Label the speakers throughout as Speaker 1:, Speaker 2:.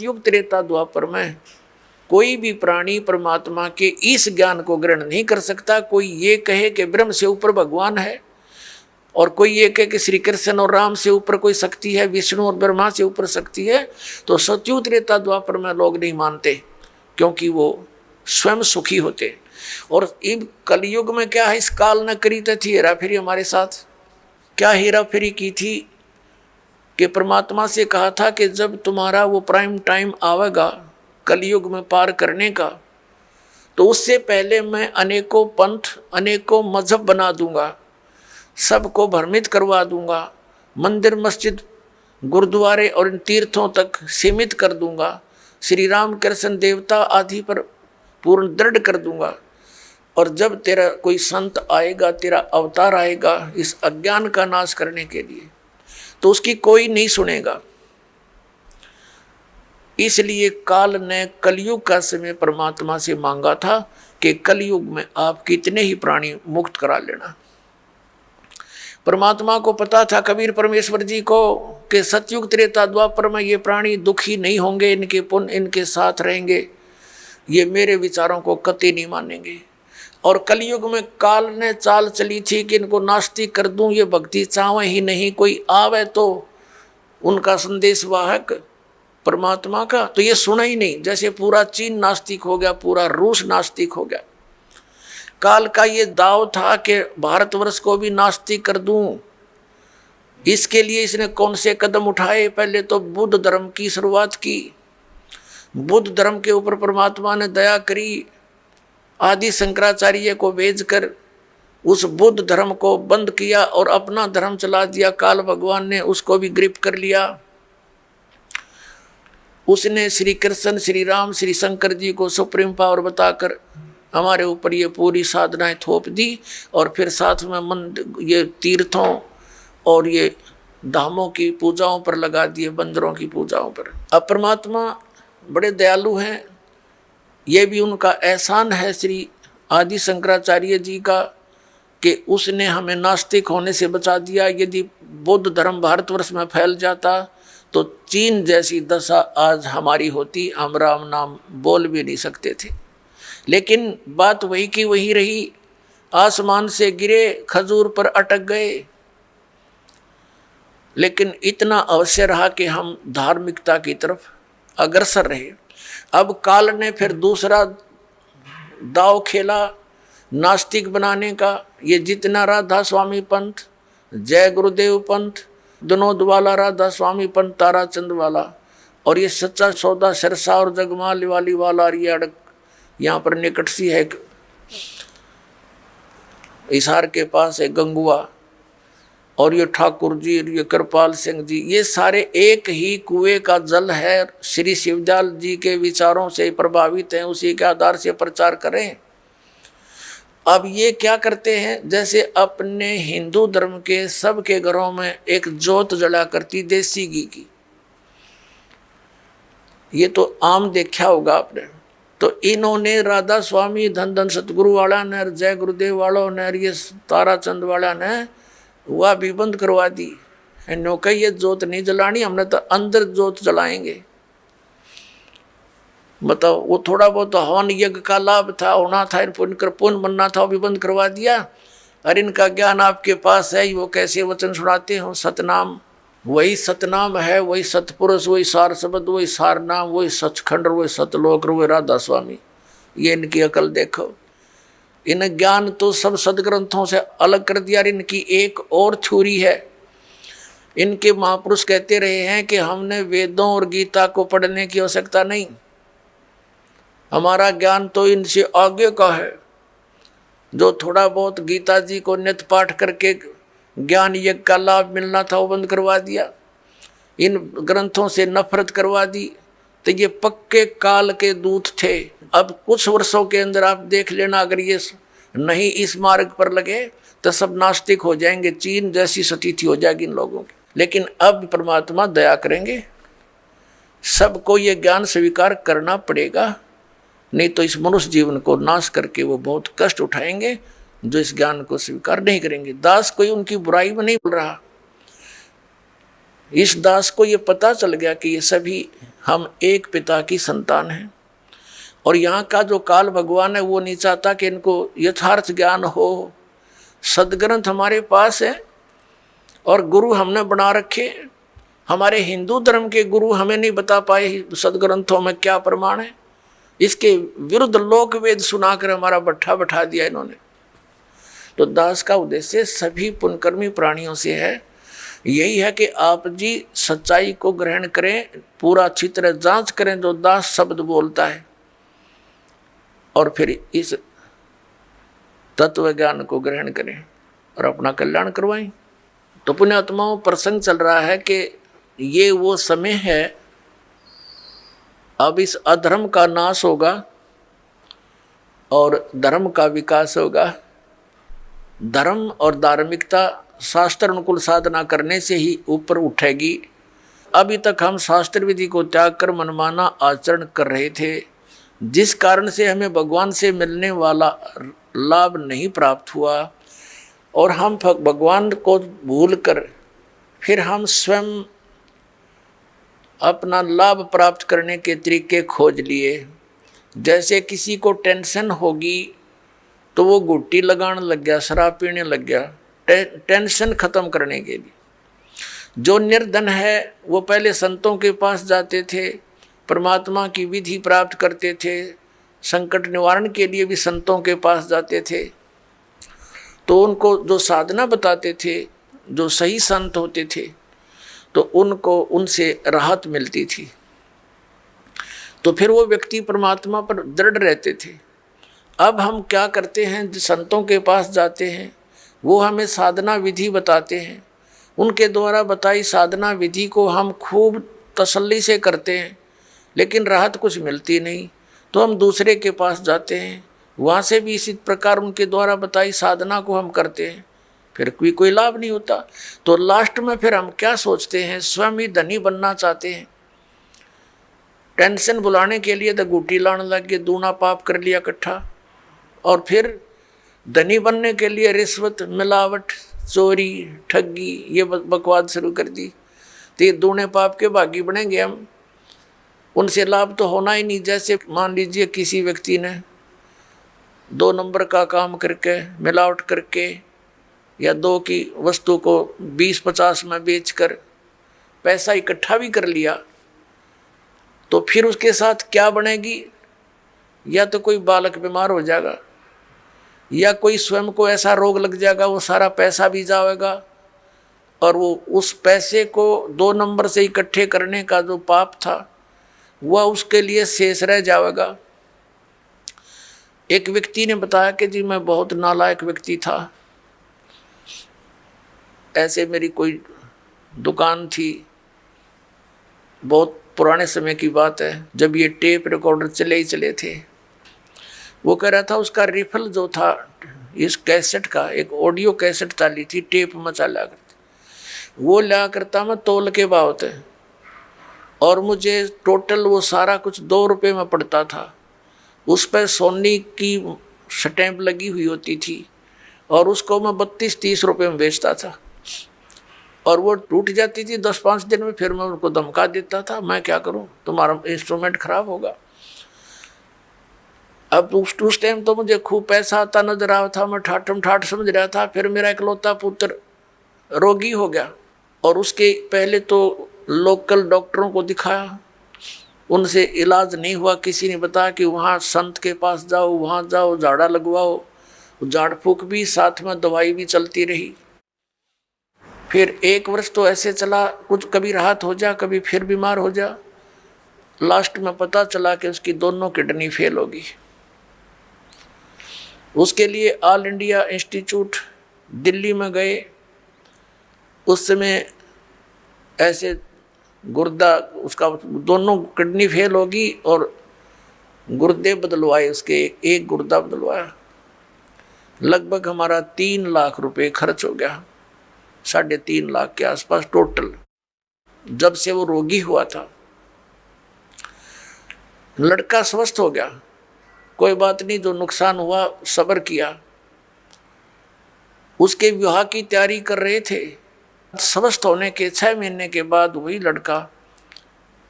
Speaker 1: युग त्रेता द्वापर में कोई भी प्राणी परमात्मा के इस ज्ञान को ग्रहण नहीं कर सकता। कोई ये कहे कि ब्रह्म से ऊपर भगवान है, और कोई ये कहे कि श्री कृष्ण और राम से ऊपर कोई शक्ति है, विष्णु और ब्रह्मा से ऊपर शक्ति है, तो सतयुग त्रेता द्वापर में लोग नहीं मानते, क्योंकि वो स्वयं सुखी होते। और इब कलयुग में क्या है, इस काल न करी थी हेरा फेरी हमारे साथ। क्या हेरा फेरी की थी कि परमात्मा से कहा था कि जब तुम्हारा वो प्राइम टाइम आवेगा कलयुग में पार करने का, तो उससे पहले मैं अनेकों पंथ अनेकों मजहब बना दूंगा, सबको भ्रमित करवा दूंगा, मंदिर मस्जिद गुरुद्वारे और इन तीर्थों तक सीमित कर दूंगा, श्री राम कृष्ण देवता आदि पर पूर्ण दृढ़ कर दूंगा। और जब तेरा कोई संत आएगा, तेरा अवतार आएगा इस अज्ञान का नाश करने के लिए, तो उसकी कोई नहीं सुनेगा। इसलिए काल ने कलयुग का समय परमात्मा से मांगा था कि कलयुग में आप कितने ही प्राणी मुक्त करा लेना। परमात्मा को पता था, कबीर परमेश्वर जी को, कि सतयुग त्रेता द्वापर में ये प्राणी दुखी नहीं होंगे, इनके पुण्य इनके साथ रहेंगे, ये मेरे विचारों को कतई नहीं मानेंगे। और कलयुग में काल ने चाल चली थी कि इनको नास्तिक कर दूं, ये भक्ति चाहे ही नहीं, कोई आवे तो उनका संदेश वाहक परमात्मा का, तो ये सुना ही नहीं। जैसे पूरा चीन नास्तिक हो गया, पूरा रूस नास्तिक हो गया। काल का ये दाव था कि भारतवर्ष को भी नास्तिक कर दूं। इसके लिए इसने कौन से कदम उठाए? पहले तो बुद्ध धर्म की शुरुआत की। बुद्ध धर्म के ऊपर परमात्मा ने दया करी, आदि शंकराचार्य को भेजकर उस बुद्ध धर्म को बंद किया और अपना धर्म चला दिया। काल भगवान ने उसको भी ग्रिप कर लिया। उसने श्री कृष्ण, श्री राम, श्री शंकर जी को सुप्रीम पावर बताकर हमारे ऊपर ये पूरी साधनाएं थोप दी, और फिर साथ में मंदिर, ये तीर्थों और ये धामों की पूजाओं पर लगा दिए, बंदरों की पूजाओं पर। अब परमात्मा बड़े दयालु हैं, ये भी उनका एहसान है श्री आदि शंकराचार्य जी का कि उसने हमें नास्तिक होने से बचा दिया। यदि बौद्ध धर्म भारतवर्ष में फैल जाता तो चीन जैसी दशा आज हमारी होती, हम राम नाम बोल भी नहीं सकते थे। लेकिन बात वही की वही रही, आसमान से गिरे, खजूर पर अटक गए। लेकिन इतना अवश्य रहा कि हम धार्मिकता की तरफ अग्रसर रहे। अब काल ने फिर दूसरा दाव खेला नास्तिक बनाने का। ये जितना राधा स्वामी पंथ, जय गुरुदेव पंथ, विनोद वाला राधा स्वामी पंथ, ताराचंद वाला, और ये सच्चा सौदा सिरसा और जगमाल वाली वाला, ये अड़क यहाँ पर निकट सी है हिसार के पास है गंगुआ, और ये ठाकुर जी, ये कृपाल सिंह जी, ये सारे एक ही कुएं का जल है। श्री शिवदयाल जी के विचारों से प्रभावित हैं, उसी के आधार से प्रचार करें। अब ये क्या करते हैं, जैसे अपने हिंदू धर्म के सबके घरों में एक जोत जला करती देसी घी की, ये तो आम देखा होगा आपने। तो इन्होंने राधा स्वामी, धन धन सतगुरु वाला ने, जय गुरुदेव वालों ने, ये ताराचंद वाला ने वह भी बंद करवा दी। नो कही ये जोत नहीं जलानी, हमने तो अंदर जोत जलाएंगे। बताओ, वो थोड़ा बहुत हवन यज्ञ का लाभ था, होना था, पुण्य बनना था, वो भी बंद करवा दिया। और इनका ज्ञान आपके पास है, वो कैसे वचन सुनाते हो, सतनाम वही सतनाम है, वही सतपुरुष, वही सार शब्द, वही सार नाम, वही सचखंड, वही सतलोक, वही राधा स्वामी। ये इनकी अकल देखो। इन ज्ञान तो सब सदग्रंथों से अलग कर दिया। इनकी एक और थ्योरी है। इनके महापुरुष कहते रहे हैं कि हमने वेदों और गीता को पढ़ने की आवश्यकता नहीं, हमारा ज्ञान तो इनसे आगे का है। जो थोड़ा बहुत गीता जी को नित्य पाठ करके ज्ञान यज्ञ का लाभ मिलना था, वो बंद करवा दिया। इन ग्रंथों से नफरत करवा दी। तो ये पक्के काल के दूत थे। अब कुछ वर्षों के अंदर आप देख लेना, अगर ये नहीं इस मार्ग पर लगे तो सब नास्तिक हो जाएंगे, चीन जैसी स्थिति हो जाएगी इन लोगों की। लेकिन अब परमात्मा दया करेंगे, सबको ये ज्ञान स्वीकार करना पड़ेगा, नहीं तो इस मनुष्य जीवन को नाश करके वो बहुत कष्ट उठाएंगे जो इस ज्ञान को स्वीकार नहीं करेंगे। दास कोई उनकी बुराई में नहीं बोल रहा, इस दास को ये पता चल गया कि ये सभी हम एक पिता की संतान हैं। और यहाँ का जो काल भगवान है वो नहीं चाहता कि इनको यथार्थ ज्ञान हो। सदग्रंथ हमारे पास है और गुरु हमने बना रखे। हमारे हिंदू धर्म के गुरु हमें नहीं बता पाए सदग्रंथों में क्या प्रमाण है। इसके विरुद्ध लोक वेद सुनाकर हमारा बट्ठा बैठा दिया इन्होंने। तो दास का उद्देश्य सभी पुण्यकर्मी प्राणियों से है, यही है कि आप जी सच्चाई को ग्रहण करें, पूरा अच्छी तरह जांच करें जो दास शब्द बोलता है, और फिर इस तत्व ज्ञान को ग्रहण करें और अपना कल्याण करवाएं। तो पुण्यात्माओं, प्रसंग चल रहा है कि ये वो समय है, अब इस अधर्म का नाश होगा और धर्म का विकास होगा। धर्म और धार्मिकता शास्त्र अनुकूल साधना करने से ही ऊपर उठेगी। अभी तक हम शास्त्र विधि को त्याग कर मनमाना आचरण कर रहे थे, जिस कारण से हमें भगवान से मिलने वाला लाभ नहीं प्राप्त हुआ, और हम भगवान को भूलकर फिर हम स्वयं अपना लाभ प्राप्त करने के तरीके खोज लिए। जैसे किसी को टेंशन होगी तो वो गुट्टी लगाने लग गया, शराब पीने लग गया, टेंशन खत्म करने के लिए। जो निर्धन है वो पहले संतों के पास जाते थे, परमात्मा की विधि प्राप्त करते थे, संकट निवारण के लिए भी संतों के पास जाते थे। तो उनको जो साधना बताते थे, जो सही संत होते थे, तो उनको उनसे राहत मिलती थी। तो फिर वो व्यक्ति परमात्मा पर दृढ़ रहते थे। अब हम क्या करते हैं, संतों के पास जाते हैं, वो हमें साधना विधि बताते हैं, उनके द्वारा बताई साधना विधि को हम खूब तसल्ली से करते हैं, लेकिन राहत कुछ मिलती नहीं। तो हम दूसरे के पास जाते हैं, वहाँ से भी इसी प्रकार उनके द्वारा बताई साधना को हम करते हैं, फिर कोई लाभ नहीं होता। तो लास्ट में फिर हम क्या सोचते हैं, स्वयं ही धनी बनना चाहते हैं। टेंशन बुलाने के लिए तो गुटी लाने लग गए, दूना पाप कर लिया इकट्ठा, और फिर धनी बनने के लिए रिश्वत, मिलावट, चोरी, ठगी, ये बकवाद शुरू कर दी। तो ये दूने पाप के भागी बनेंगे हम, उनसे लाभ तो होना ही नहीं। जैसे मान लीजिए किसी व्यक्ति ने 2 नंबर का काम करके, मिलावट करके, या 2 की वस्तु को 20-50 में बेचकर पैसा इकट्ठा भी कर लिया, तो फिर उसके साथ क्या बनेगी? या तो कोई बालक बीमार हो जाएगा, या कोई स्वयं को ऐसा रोग लग जाएगा, वो सारा पैसा भी जाएगा, और वो उस पैसे को 2 नंबर से इकट्ठे करने का जो पाप था वह उसके लिए शेष रह जाएगा। एक व्यक्ति ने बताया कि जी मैं बहुत नालायक व्यक्ति था, ऐसे मेरी कोई दुकान थी, बहुत पुराने समय की बात है, जब ये टेप रिकॉर्डर चले ही चले थे। वो कह रहा था उसका रिफल जो था इस कैसेट का, एक ऑडियो कैसेट चाली थी, टेप में चला करती, वो लिया करता मैं तोल के भाव थे, और मुझे टोटल वो सारा कुछ 2 रुपये में पड़ता था। उस पर सोनी की स्टैंप लगी हुई होती थी, और उसको मैं 32-30 रुपये में बेचता था, और वो टूट जाती थी 10-5 दिन में। फिर मैं उनको धमका देता था, मैं क्या करूं, तुम्हारा इंस्ट्रूमेंट खराब होगा। अब उस टाइम तो मुझे खूब पैसा आता नजर आ रहा था, मैं ठाठम ठाठ समझ रहा था। फिर मेरा इकलौता पुत्र रोगी हो गया, और उसके पहले तो लोकल डॉक्टरों को दिखाया, उनसे इलाज नहीं हुआ। किसी ने बताया कि वहाँ संत के पास जाओ, वहाँ जाओ, झाड़ा लगवाओ, झाड़ फूक भी साथ में दवाई भी चलती रही। फिर 1 वर्ष तो ऐसे चला, कुछ कभी राहत हो जा, कभी फिर बीमार हो जा। लास्ट में पता चला कि उसकी दोनों किडनी फेल होगी। उसके लिए ऑल इंडिया इंस्टीट्यूट दिल्ली में गए। उस समय ऐसे गुर्दा, उसका दोनों किडनी फेल होगी और गुर्दे बदलवाए, उसके एक गुर्दा बदलवाया। लगभग हमारा 3 लाख रुपए खर्च हो गया, 3.5 लाख के आसपास टोटल, जब से वो रोगी हुआ था। लड़का स्वस्थ हो गया, कोई बात नहीं, जो नुकसान हुआ सब्र किया। उसके विवाह की तैयारी कर रहे थे। स्वस्थ होने के 6 महीने के बाद वही लड़का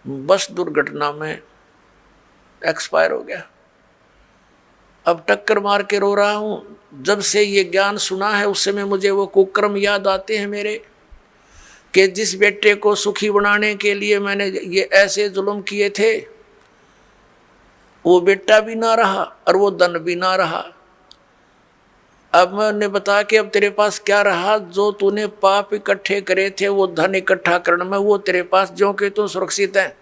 Speaker 1: बस दुर्घटना में एक्सपायर हो गया। अब टक्कर मार के रो रहा हूँ। जब से ये ज्ञान सुना है उस समय मुझे वो कुकर्म याद आते हैं मेरे, कि जिस बेटे को सुखी बनाने के लिए मैंने ये ऐसे जुल्म किए थे, वो बेटा भी ना रहा और वो धन भी ना रहा। अब मैंने बता कि अब तेरे पास क्या रहा? जो तूने पाप इकट्ठे करे थे वो धन इकट्ठा करने में वो तेरे पास जो कि तू सुरक्षित है।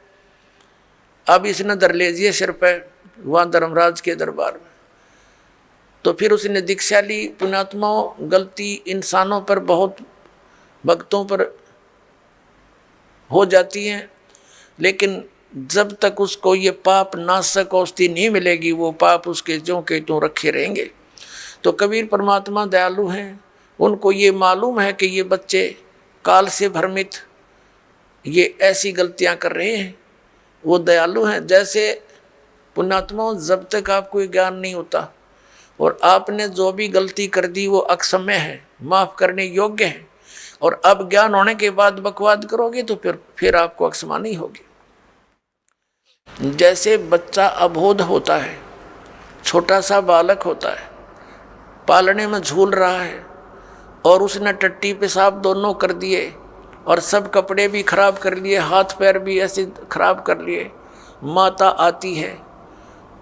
Speaker 1: अब इसने धर लीजिए सिर पे वहाँ धर्मराज के दरबार में। तो फिर उसने दीक्षा ली। पुण्यात्माओं, गलती इंसानों पर, बहुत भक्तों पर हो जाती है, लेकिन जब तक उसको ये पाप नाशक औषधि नहीं मिलेगी वो पाप उसके ज्यों के त्यों रखे रहेंगे। तो कबीर परमात्मा दयालु हैं, उनको ये मालूम है कि ये बच्चे काल से भ्रमित ये ऐसी गलतियां कर रहे हैं। वो दयालु हैं। जैसे पुण्यात्माओं, जब तक आपको ज्ञान नहीं होता और आपने जो भी गलती कर दी वो अक्षम्य है, माफ करने योग्य है, और अब ज्ञान होने के बाद बकवाद करोगे तो फिर आपको अक्षमा नहीं होगी। जैसे बच्चा अबोध होता है, छोटा सा बालक होता है, पालने में झूल रहा है और उसने टट्टी पेशाब दोनों कर दिए और सब कपड़े भी खराब कर लिए, हाथ पैर भी ऐसे खराब कर लिए। माता आती है,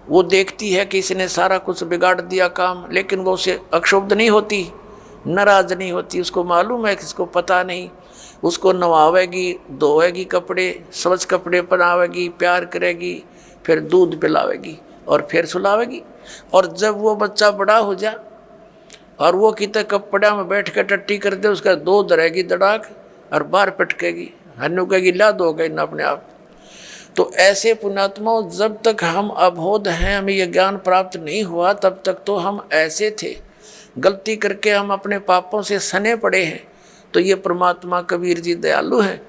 Speaker 1: वो देखती है कि इसने सारा कुछ बिगाड़ दिया काम, लेकिन वो उसे अक्षुब्ध नहीं होती, नाराज नहीं होती। उसको मालूम है कि इसको पता नहीं। उसको नवावेगी, धोएगी कपड़े, स्वच्छ कपड़े पहनावेगी, प्यार करेगी, फिर दूध पिलावेगी और फिर सुलावेगी। और जब वो बच्चा बड़ा हो जा और वो कितने कपड़ा में बैठ कर टट्टी कर दे, उसका दो धरेगी दड़ाक और बाहर पटकेगी, हन्नू कहेगी ला दो गई ना अपने आप। तो ऐसे पुण्यात्माओं, जब तक हम अबोध हैं, हमें यह ज्ञान प्राप्त नहीं हुआ, तब तक तो हम ऐसे थे, गलती करके हम अपने पापों से सने पड़े हैं। तो ये परमात्मा कबीर जी दयालु हैं,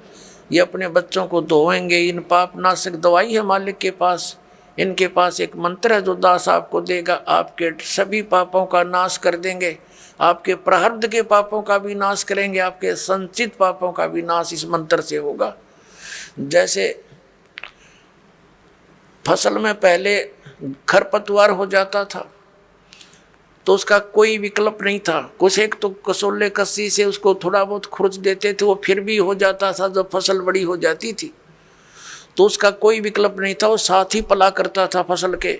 Speaker 1: ये अपने बच्चों को धोएंगे। इन पाप नाशक दवाई है मालिक के पास। इनके पास एक मंत्र है जो दास आपको देगा, आपके सभी पापों का नाश कर देंगे, आपके प्रारब्ध के पापों का भी नाश करेंगे, आपके संचित पापों का भी नाश इस मंत्र से होगा। जैसे फसल में पहले खरपतवार हो जाता था तो उसका कोई विकल्प नहीं था, कुछ एक तो कसोले कस्सी से उसको थोड़ा बहुत खुरच देते थे, वो फिर भी हो जाता था। जब फसल बड़ी हो जाती थी तो उसका कोई विकल्प नहीं था, वो साथ ही पला करता था फसल के।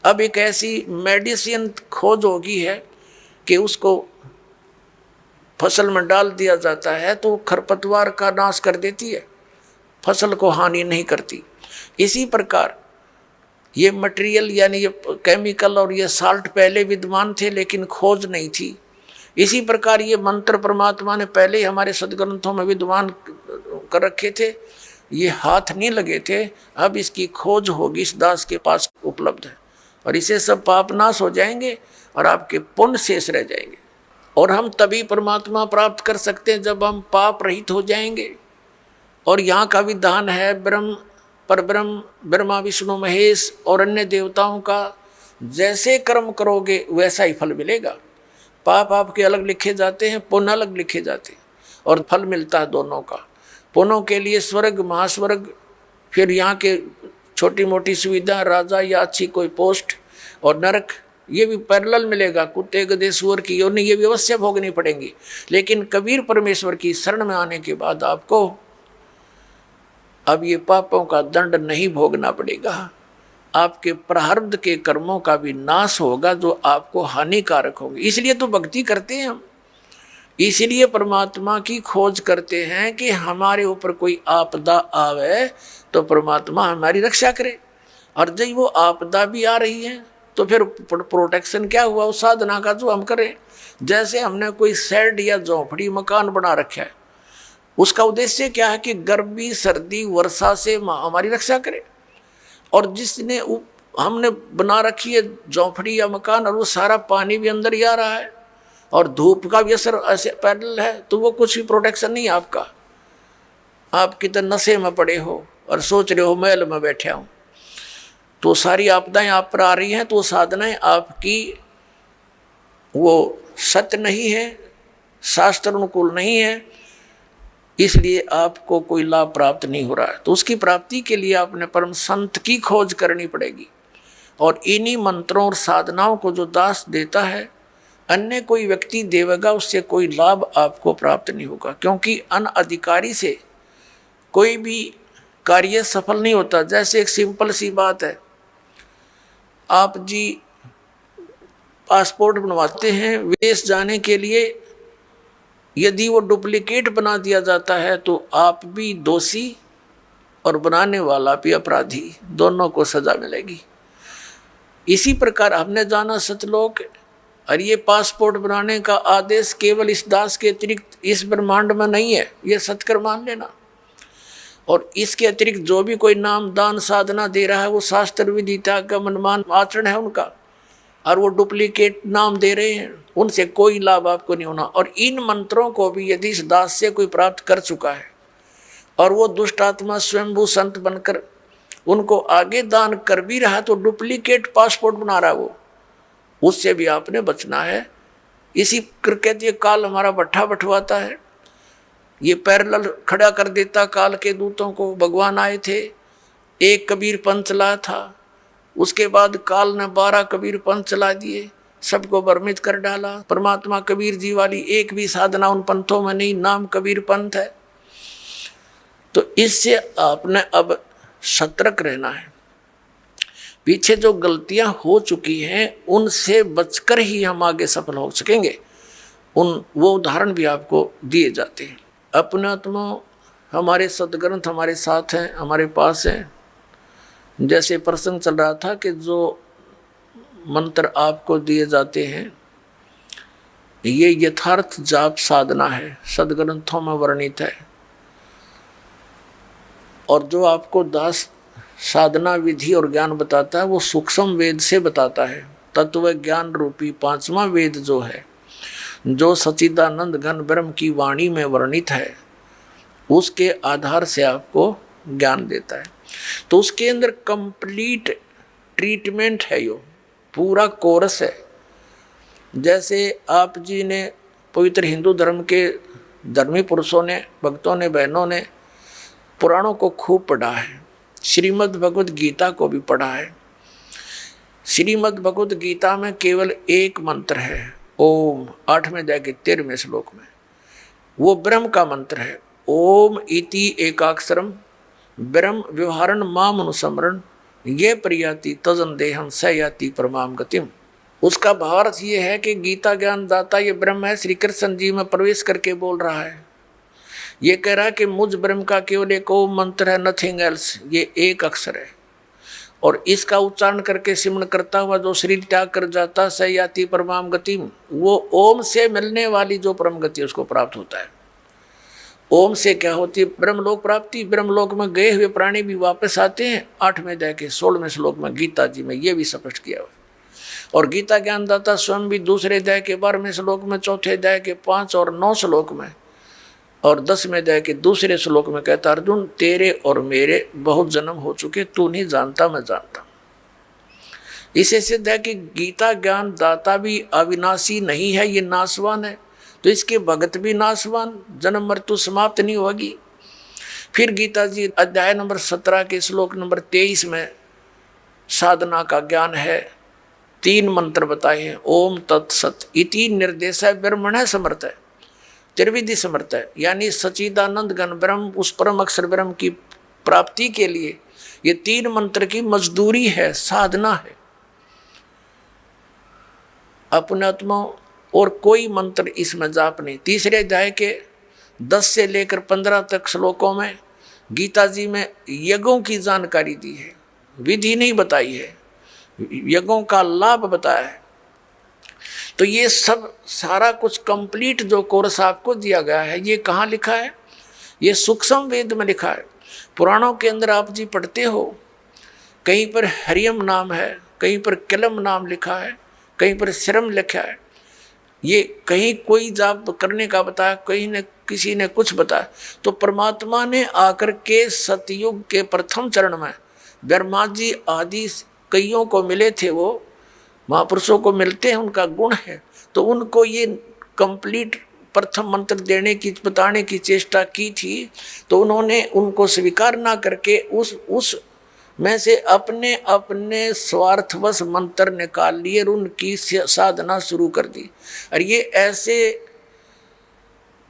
Speaker 1: अब एक ऐसी मेडिसिन खोज होगी है कि उसको फसल में डाल दिया जाता है तो खरपतवार का नाश कर देती है, फसल को हानि नहीं करती। इसी प्रकार ये मटेरियल यानी ये केमिकल और ये साल्ट पहले विद्यमान थे लेकिन खोज नहीं थी। इसी प्रकार ये मंत्र परमात्मा ने पहले ही हमारे सदग्रंथों में विद्यमान कर रखे थे, ये हाथ नहीं लगे थे। अब इसकी खोज होगी, इस दास के पास उपलब्ध है, और इसे सब पाप नाश हो जाएंगे और आपके पुण्य शेष रह जाएंगे। और हम तभी परमात्मा प्राप्त कर सकते हैं जब हम पाप रहित हो जाएंगे। और यहाँ का विधान है ब्रह्म परब्रह्म, ब्रह्मा विष्णु महेश और अन्य देवताओं का जैसे कर्म करोगे वैसा ही फल मिलेगा। पाप आपके अलग लिखे जाते हैं, पुण्य अलग लिखे जाते हैं, और फल मिलता है दोनों का। पुण्यों के लिए स्वर्ग, महास्वर्ग, फिर यहाँ के छोटी मोटी सुविधा, राजा या अच्छी कोई पोस्ट, और नरक ये भी पैरेलल मिलेगा। कुत्ते गधे सूअर की योनि ये भी अवश्य भोगनी पड़ेंगी। लेकिन कबीर परमेश्वर की शरण में आने के बाद आपको अब ये पापों का दंड नहीं भोगना पड़ेगा, आपके प्रारब्ध के कर्मों का भी नाश होगा जो आपको हानिकारक होंगे। इसलिए तो भक्ति करते हैं हम, इसलिए परमात्मा की खोज करते हैं कि हमारे ऊपर कोई आपदा आवे तो परमात्मा हमारी रक्षा करे। और जब वो आपदा भी आ रही है तो फिर प्रोटेक्शन क्या हुआ उस साधना का जो हम करें। जैसे हमने कोई शेड या झोंपड़ी मकान बना रखा है, उसका उद्देश्य क्या है कि गर्मी सर्दी वर्षा से हमारी रक्षा करे। और जिसने हमने बना रखी है झोंपड़ी या मकान और वो सारा पानी भी अंदर ही आ रहा है और धूप का भी असर ऐसे पैरेलल है, तो वो कुछ भी प्रोटेक्शन नहीं आपका। आप कितने नशे में पड़े हो और सोच रहे हो महल में बैठे हो, तो सारी आपदाएं आप पर आ रही हैं, तो साधनाएं आपकी वो सत्य नहीं है, शास्त्र अनुकूल नहीं है। इसलिए आपको कोई लाभ प्राप्त नहीं हो रहा है। तो उसकी प्राप्ति के लिए आपने परम संत की खोज करनी पड़ेगी। और इन्हीं मंत्रों और साधनाओं को जो दास देता है, अन्य कोई व्यक्ति देवेगा, उससे कोई लाभ आपको प्राप्त नहीं होगा, क्योंकि अनअधिकारी से कोई भी कार्य सफल नहीं होता। जैसे एक सिंपल सी बात है, आप जी पासपोर्ट बनवाते हैं विदेश जाने के लिए, यदि वो डुप्लीकेट बना दिया जाता है तो आप भी दोषी और बनाने वाला भी अपराधी, दोनों को सजा मिलेगी। इसी प्रकार हमने जाना सतलोक, और ये पासपोर्ट बनाने का आदेश केवल इस दास के अतिरिक्त इस ब्रह्मांड में नहीं है, ये सत्कर मान लेना। और इसके अतिरिक्त जो भी कोई नाम दान साधना दे रहा है वो शास्त्र विदिता का मनमान आचरण है उनका, और वो डुप्लीकेट नाम दे रहे हैं, उनसे कोई लाभ आपको नहीं होना। और इन मंत्रों को भी यदि इस दास से कोई प्राप्त कर चुका है और वो दुष्ट आत्मा स्वयंभू संत बनकर उनको आगे दान कर भी रहा, तो डुप्लीकेट पासपोर्ट बना रहा है वो, उससे भी आपने बचना है। इसी कहते ये काल हमारा भट्ठा बंटवाता है, ये पैरेलल खड़ा कर देता काल के दूतों को। भगवान आए थे, एक कबीर पंथ चला था, उसके बाद काल ने 12 कबीर पंथ चला दिए, सबको भ्रमित कर डाला। परमात्मा कबीर जी वाली एक भी साधना उन पंथों में नहीं, नाम कबीर पंथ है। तो इससे आपने अब सतर्क रहना है। पीछे जो गलतियां हो चुकी हैं उनसे बचकर ही हम आगे सफल हो सकेंगे। वो उदाहरण भी आपको दिए जाते हैं। अपने आत्मा हमारे सदग्रंथ हमारे साथ हैं, हमारे पास हैं। जैसे प्रसंग चल रहा था कि जो मंत्र आपको दिए जाते हैं ये यथार्थ जाप साधना है, सदग्रंथों में वर्णित है। और जो आपको दास साधना विधि और ज्ञान बताता है वो सूक्ष्म वेद से बताता है। तत्व ज्ञान रूपी 5वां वेद जो है, जो सच्चिदानंद घन ब्रह्म की वाणी में वर्णित है, उसके आधार से आपको ज्ञान देता है। तो उसके अंदर कंप्लीट ट्रीटमेंट है, यो पूरा कोर्स है। जैसे आप जी ने पवित्र हिंदू धर्म के धर्मी पुरुषों ने, भक्तों ने, बहनों ने पुराणों को खूब पढ़ा है, श्रीमद् भगवद गीता को भी पढ़ा है। श्रीमद् भगवद गीता में केवल एक मंत्र है, ओम, 8वें अध्याय के 13वें श्लोक में, वो ब्रह्म का मंत्र है। ओम इति एकाक्षरम ब्रह्म व्यवहारण माम अनुसमरण ये प्रियाति तजन देहम स याति परमाम गतिम। उसका भावार्थ ये है कि गीता ज्ञान दाता ये ब्रह्म है, श्री कृष्ण जी में प्रवेश करके बोल रहा है। ये कह रहा है कि मुझ ब्रह्म का केवल एक ओम मंत्र है, नथिंग एल्स, ये एक अक्षर है। और इसका उच्चारण करके सिमरण करता हुआ जो शरीर त्याग कर जाता स याति परमाम गतिम, वो ओम से मिलने वाली जो परम गति उसको प्राप्त होता है। ओम से क्या होती है? ब्रह्मलोक प्राप्ति। ब्रह्मलोक में गए हुए प्राणी भी वापस आते हैं। 8वें अध्याय के 16वें श्लोक में गीता जी में ये भी स्पष्ट किया हुआ। और गीता ज्ञानदाता स्वयं भी दूसरे अध्याय के 12वें श्लोक में, चौथे अध्याय के 5 और 9 श्लोक में और 10वें अध्याय के दूसरे श्लोक में कहता, अर्जुन तेरे और मेरे बहुत जन्म हो चुके, तू नहीं जानता मैं जानता। इसे सिद्ध है कि गीता ज्ञान दाता भी अविनाशी नहीं है, ये नाशवान है। तो इसके भगत भी नाशवान, जन्म मृत्यु समाप्त नहीं होगी। फिर गीता जी अध्याय नंबर 17 के श्लोक नंबर 23 में साधना का ज्ञान है। 3 मंत्र बताए हैं, ओम तत्सत इति निर्देश है, ब्रह्मण समर्थ है, त्रिविधि समर्थ है, यानी सच्चिदानंद घन ब्रह्म, उस परम अक्षर ब्रह्म की प्राप्ति के लिए ये 3 मंत्र की मजदूरी है, साधना है। अपने आत्मा और कोई मंत्र इसमें जाप नहीं। तीसरे अध्याय के 10 से लेकर 15 तक श्लोकों में गीता जी में यज्ञों की जानकारी दी है, विधि नहीं बताई है, यज्ञों का लाभ बताया है। तो ये सब सारा कुछ कंप्लीट जो कोर्स आपको दिया गया है, ये कहाँ लिखा है? ये सूक्ष्म वेद में लिखा है। पुराणों के अंदर आप जी पढ़ते हो, कहीं पर हरियम नाम है, कहीं पर किलम नाम लिखा है, कहीं पर श्रम लिखा है। ये कहीं कोई जाप करने का बताया, कहीं ने किसी ने कुछ बताया। तो परमात्मा ने आकर के सतयुग के प्रथम चरण में ब्रह्मा जी आदि कईयों को मिले थे, वो महापुरुषों को मिलते हैं, उनका गुण है, तो उनको ये कंप्लीट प्रथम मंत्र देने की बताने की चेष्टा की थी, तो उन्होंने उनको स्वीकार ना करके उस में से अपने अपने स्वार्थवश मंत्र निकाल लिए और उनकी साधना शुरू कर दी। और ये ऐसे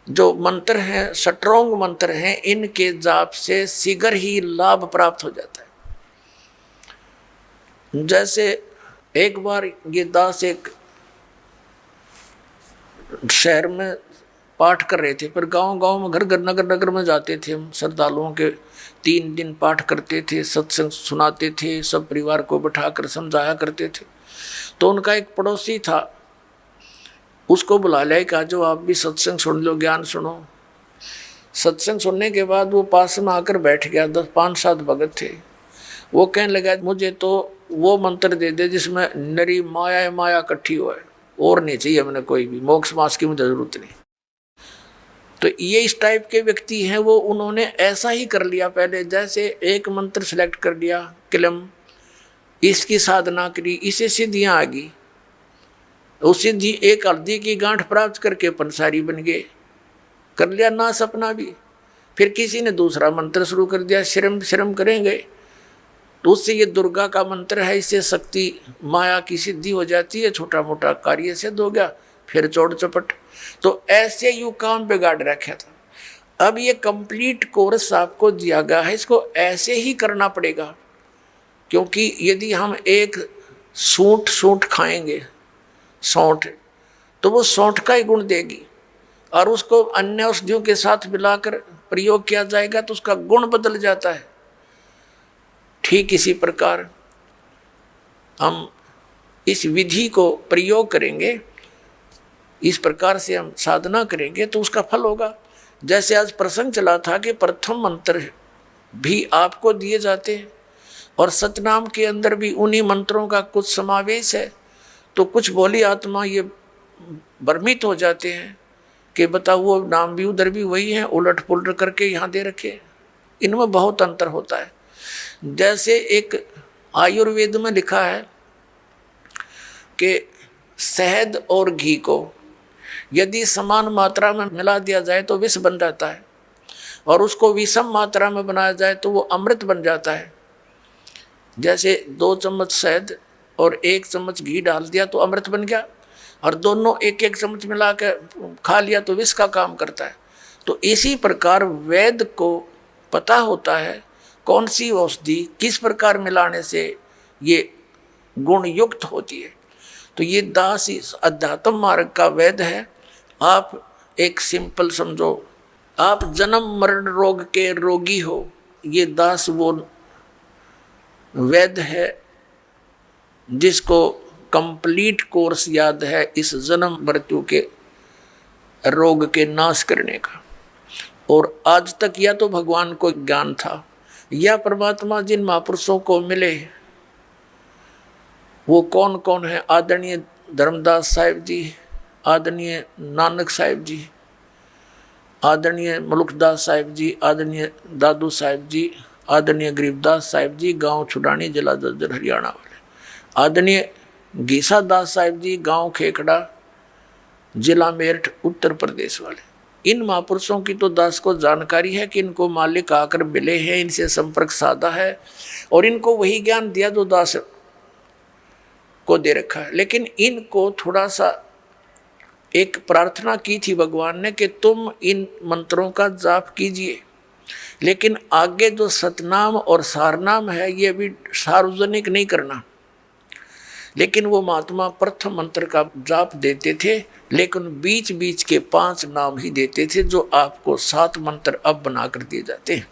Speaker 1: जो मंत्र हैं, स्ट्रॉन्ग मंत्र हैं, इनके जाप से शीघ्र ही लाभ प्राप्त हो जाता है। जैसे एक बार ये दास एक शहर में पाठ कर रहे थे, पर गांव-गांव में, घर घर, नगर नगर में जाते थे हम, श्रद्धालुओं के 3 दिन पाठ करते थे, सत्संग सुनाते थे, सब परिवार को बैठाकर समझाया करते थे। तो उनका एक पड़ोसी था, उसको बुला लिया, कहा जो आप भी सत्संग सुन लो, ज्ञान सुनो। सत्संग सुनने के बाद वो पास में आकर बैठ गया। 5-7 भगत थे। वो कहने लगा मुझे तो वो मंत्र दे दे जिसमें नरी माया माया इकट्ठी हो, और नहीं चाहिए हमने कोई भी, मोक्ष मास की मुझे जरूरत नहीं। तो ये इस टाइप के व्यक्ति हैं, वो उन्होंने ऐसा ही कर लिया। पहले जैसे एक मंत्र सेलेक्ट कर लिया, किलम, इसकी साधना करी, इसे सिद्धियां आ गई। उस सिद्धि एक हल्दी की गांठ प्राप्त करके पंसारी बन गए, कर लिया नाश अपना भी। फिर किसी ने दूसरा मंत्र शुरू कर दिया, श्रम श्रम करेंगे, तो उससे ये दुर्गा का मंत्र है, इससे शक्ति माया की सिद्धि हो जाती है, छोटा मोटा कार्य सिद्ध हो गया, फिर चौड़ चपट। तो ऐसे यू काम बिगाड़ रखा था। अब ये कंप्लीट कोर्स आपको दिया गया है, इसको ऐसे ही करना पड़ेगा, क्योंकि यदि हम एक सूंठ खाएंगे, सौंठ, तो वो सौंठ का ही गुण देगी, और उसको अन्य औषधियों के साथ मिलाकर प्रयोग किया जाएगा तो उसका गुण बदल जाता है। ठीक इसी प्रकार हम इस विधि को प्रयोग करेंगे, इस प्रकार से हम साधना करेंगे तो उसका फल होगा। जैसे आज प्रसंग चला था कि प्रथम मंत्र भी आपको दिए जाते हैं, और सतनाम के अंदर भी उन्हीं मंत्रों का कुछ समावेश है। तो कुछ भोली आत्मा ये भ्रमित हो जाते हैं कि बताओ वो नाम भी उधर भी वही है, उलट पुलट करके यहाँ दे रखे। इनमें बहुत अंतर होता है। जैसे एक आयुर्वेद में लिखा है कि शहद और घी को यदि समान मात्रा में मिला दिया जाए तो विष बन जाता है, और उसको विषम मात्रा में बनाया जाए तो वो अमृत बन जाता है। जैसे 2 चम्मच शहद और 1 चम्मच घी डाल दिया तो अमृत बन गया, और दोनों 1-1 चम्मच मिला के खा लिया तो विष का काम करता है। तो इसी प्रकार वेद को पता होता है कौन सी औषधि किस प्रकार मिलाने से ये गुण युक्त होती है। तो ये दास इस अध्यात्म मार्ग का वेद है। आप एक सिंपल समझो, आप जन्म मरण रोग के रोगी हो, ये दास वो वेद है जिसको कंप्लीट कोर्स याद है इस जन्म मृत्यु के रोग के नाश करने का। और आज तक या तो भगवान को ज्ञान था, या परमात्मा जिन महापुरुषों को मिले वो कौन कौन है, आदरणीय धर्मदास साहिब जी, आदरणीय नानक साहिब जी, आदरणीय मलुकदास साहिब जी, आदरणीय दादू साहिब जी, आदरणीय गरीबदास साहिब जी, गांव छुडानी, जिला जज्जर, हरियाणा वाले, आदरणीय गीसा दास साहिब जी, गांव खेकड़ा, जिला मेरठ, उत्तर प्रदेश वाले। इन महापुरुषों की तो दास को जानकारी है कि इनको मालिक आकर मिले हैं, इनसे संपर्क साधा है, और इनको वही ज्ञान दिया जो दास को दे रखा है। लेकिन इनको थोड़ा सा एक प्रार्थना की थी भगवान ने कि तुम इन मंत्रों का जाप कीजिए, लेकिन आगे जो सतनाम और सारनाम है ये भी सार्वजनिक नहीं करना। लेकिन वो महात्मा प्रथम मंत्र का जाप देते थे, लेकिन बीच बीच के 5 नाम ही देते थे, जो आपको 7 मंत्र अब बना कर दिए जाते हैं।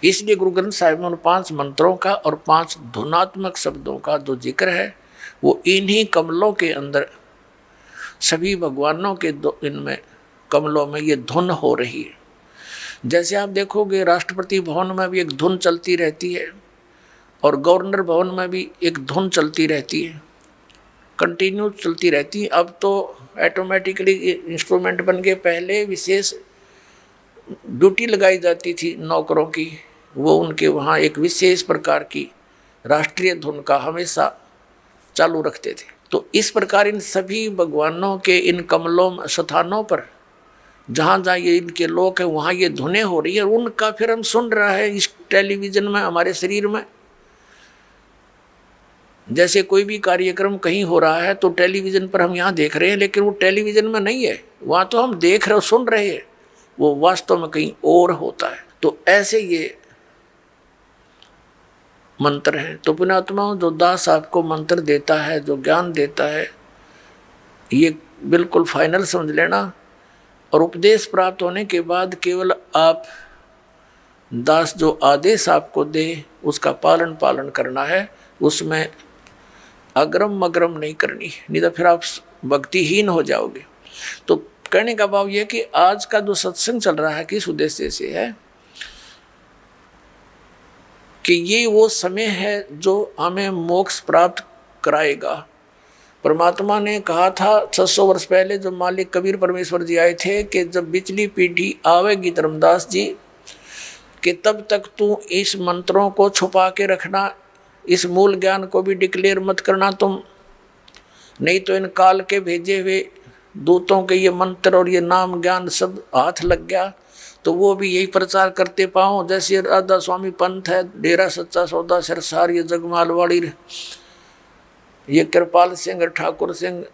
Speaker 1: इसलिए गुरु ग्रंथ साहिब में उन 5 मंत्रों का और 5 धुनात्मक शब्दों का जो जिक्र है वो इन्हीं कमलों के अंदर, सभी भगवानों के इनमें कमलों में ये धुन हो रही है। जैसे आप देखोगे राष्ट्रपति भवन में भी एक धुन चलती रहती है, और गवर्नर भवन में भी एक धुन चलती रहती है, कंटिन्यू चलती रहती है। अब तो ऑटोमेटिकली इंस्ट्रूमेंट बन के, पहले विशेष ड्यूटी लगाई जाती थी नौकरों की, वो उनके वहाँ एक विशेष प्रकार की राष्ट्रीय धुन का हमेशा चालू रखते थे। तो इस प्रकार इन सभी भगवानों के इन कमलों स्थानों पर जहाँ जहाँ ये इनके लोक है वहाँ ये धुनें हो रही है, उनका फिर हम सुन रहा है इस टेलीविज़न में, हमारे शरीर में। जैसे कोई भी कार्यक्रम कहीं हो रहा है तो टेलीविज़न पर हम यहाँ देख रहे हैं, लेकिन वो टेलीविज़न में नहीं है, वहाँ तो हम देख रहे सुन रहे हैं, वो वास्तव में कहीं और होता है। तो ऐसे ये मंत्र हैं। तो पुण्यात्माओं, जो दास आपको मंत्र देता है, जो ज्ञान देता है, ये बिल्कुल फाइनल समझ लेना। और उपदेश प्राप्त होने के बाद केवल आप दास जो आदेश आपको दे उसका पालन करना है, उसमें अग्रम मग्रम नहीं करनी, नहीं तो फिर आप भक्तिहीन हो जाओगे। तो कहने का भाव यह कि आज का जो सत्संग चल रहा है किस उद्देश्य से है कि ये वो समय है जो हमें मोक्ष प्राप्त कराएगा। परमात्मा ने कहा था 600 वर्ष पहले जब मालिक कबीर परमेश्वर जी आए थे कि जब बिचली पीढ़ी आवेगी धर्मदास जी कि तब तक तू इस मंत्रों को छुपा के रखना, इस मूल ज्ञान को भी डिक्लेयर मत करना तुम, नहीं तो इन काल के भेजे हुए दूतों के ये मंत्र और ये नाम ज्ञान सब हाथ लग गया तो वो भी यही प्रचार करते पाओ। जैसे राधा स्वामी पंथ है, डेरा सच्चा सौदा सिरसार, ये जगमालवाड़ी, ये कृपाल सिंह ठाकुर सिंह,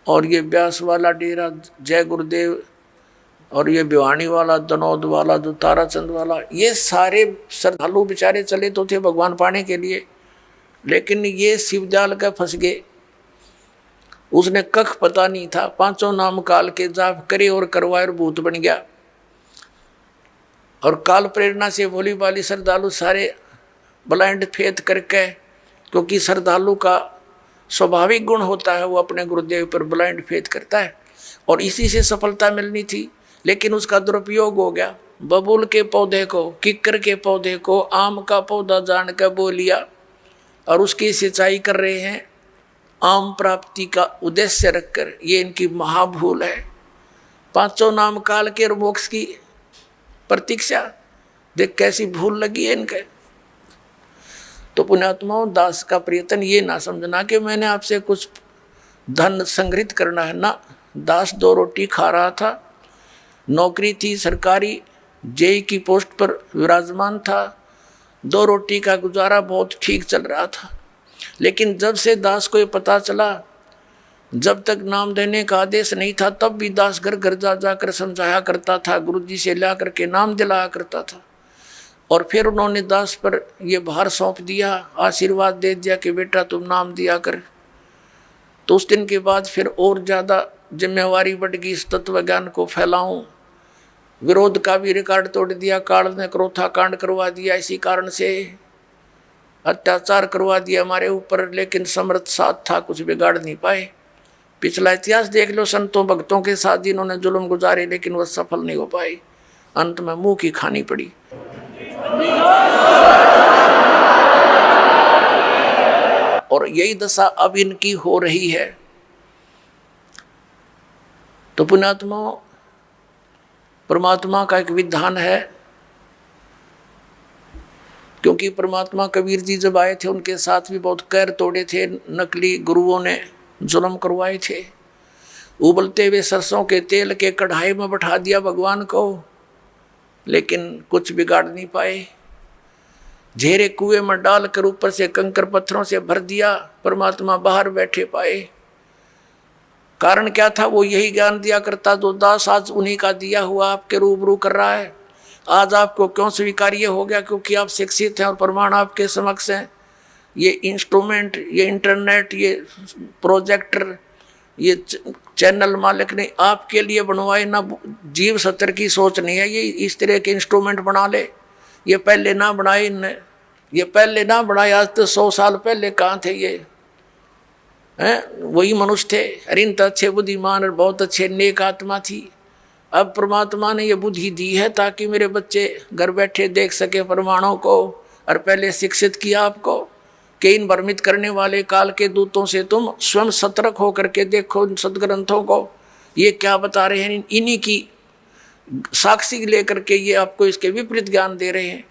Speaker 1: और ये ब्यास वाला डेरा जय गुरुदेव, और ये भिवानी वाला दनौद वाला जो ताराचंद वाला, ये सारे श्रद्धालु बेचारे चले तो थे भगवान पाने के लिए, लेकिन ये शिवजाल का फंस गए। उसने कख पता नहीं था, पांचों नाम काल के जाप करे और करवाए और भूत बन गया। और काल प्रेरणा से भोली भाली श्रद्धालु सारे ब्लाइंड फेथ करके, क्योंकि श्रद्धालु का स्वाभाविक गुण होता है वो अपने गुरुदेव पर ब्लाइंड फेथ करता है, और इसी से सफलता मिलनी थी, लेकिन उसका दुरुपयोग हो गया। बबूल के पौधे को, किक्कर के पौधे को आम का पौधा जान कर बो लिया और उसकी सिंचाई कर रहे हैं आम प्राप्ति का उद्देश्य रखकर। ये इनकी महाभूल है। पांचों नाम काल के मोक्ष की प्रतीक्षा, देख कैसी भूल लगी है इनके। तो पुण्यात्माओं, दास का प्रयत्न ये ना समझना कि मैंने आपसे कुछ धन संग्रहित करना है ना। दास 2 रोटी खा रहा था, नौकरी थी सरकारी, जेई की पोस्ट पर विराजमान था, 2 रोटी का गुजारा बहुत ठीक चल रहा था। लेकिन जब से दास को ये पता चला, जब तक नाम देने का आदेश नहीं था तब भी दास घर घर जा जाकर समझाया करता था, गुरुजी से ला करके नाम दिलाया करता था। और फिर उन्होंने दास पर ये भार सौंप दिया, आशीर्वाद दे दिया कि बेटा तुम नाम दिया कर। तो उस दिन के बाद फिर और ज़्यादा जिम्मेवारी बढ़ गई, इस तत्व ज्ञान को फैलाऊं। विरोध का भी रिकॉर्ड तोड़ दिया, काल ने क्रोथा कांड करवा दिया, इसी कारण से अत्याचार करवा दिया हमारे ऊपर, लेकिन समर्थ साथ था, कुछ बिगाड़ नहीं पाए। पिछला इतिहास देख लो, संतों भक्तों के साथ जिन्होंने जुल्म गुजारे लेकिन वह सफल नहीं हो पाए, अंत में मुंह की खानी पड़ी। और यही दशा अब इनकी हो रही है। तो पुण्यात्मा, परमात्मा का एक विधान है, क्योंकि परमात्मा कबीर जी जब आए थे उनके साथ भी बहुत कैर तोड़े थे, नकली गुरुओं ने जुल्म करवाए थे। उबलते हुए सरसों के तेल के कढ़ाई में बैठा दिया भगवान को, लेकिन कुछ बिगाड़ नहीं पाए। झेरे कुएं में डालकर ऊपर से कंकर पत्थरों से भर दिया, परमात्मा बाहर बैठे पाए। कारण क्या था? वो यही ज्ञान दिया करता जो दास आज उन्हीं का दिया हुआ आपके रूबरू कर रहा है। आज आपको क्यों स्वीकार्य हो गया? क्योंकि आप शिक्षित हैं और प्रमाण आपके समक्ष हैं। ये इंस्ट्रूमेंट, ये इंटरनेट, ये प्रोजेक्टर, ये चैनल मालिक ने आपके लिए बनवाए ना। जीव सत्तर की सोच नहीं है ये इस तरह के इंस्ट्रूमेंट बना ले। ये पहले ना बनाए इनने, ये पहले ना बनाए। आज तो 100 साल पहले कहाँ थे ये? हैं, वही मनुष्य थे। अरे इन तो अच्छे बुद्धिमान और बहुत अच्छे नेक आत्मा थी। अब परमात्मा ने ये बुद्धि दी है ताकि मेरे बच्चे घर बैठे देख सके प्रमाणों को, और पहले शिक्षित किया आपको कि इन भ्रमित करने वाले काल के दूतों से तुम स्वयं सतर्क होकर के देखो इन सदग्रंथों को, ये क्या बता रहे हैं। इन्हीं की साक्षी लेकर के ये आपको इसके विपरीत ज्ञान दे रहे हैं।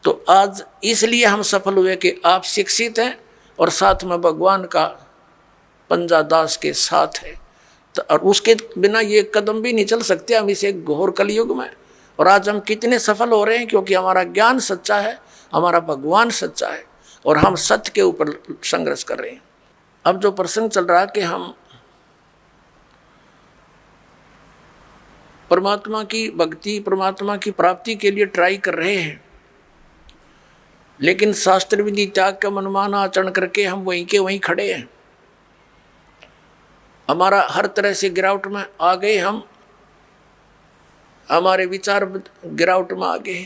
Speaker 1: तो आज इसलिए हम सफल हुए कि आप शिक्षित हैं और साथ में भगवान का पंजा दास के साथ है। तो और उसके बिना ये कदम भी नहीं चल सकते हम इसे घोर कलयुग में। और आज हम कितने सफल हो रहे हैं, क्योंकि हमारा ज्ञान सच्चा है, हमारा भगवान सच्चा है और हम सत्य के ऊपर संघर्ष कर रहे हैं। अब जो प्रसंग चल रहा है कि हम परमात्मा की भक्ति, परमात्मा की प्राप्ति के लिए ट्राई कर रहे हैं, लेकिन शास्त्र विधि त्याग का मनमाना आचरण करके हम वहीं के वहीं खड़े हैं। हमारा हर तरह से गिरावट में आ गए, हम हमारे विचार गिरावट में आ गए,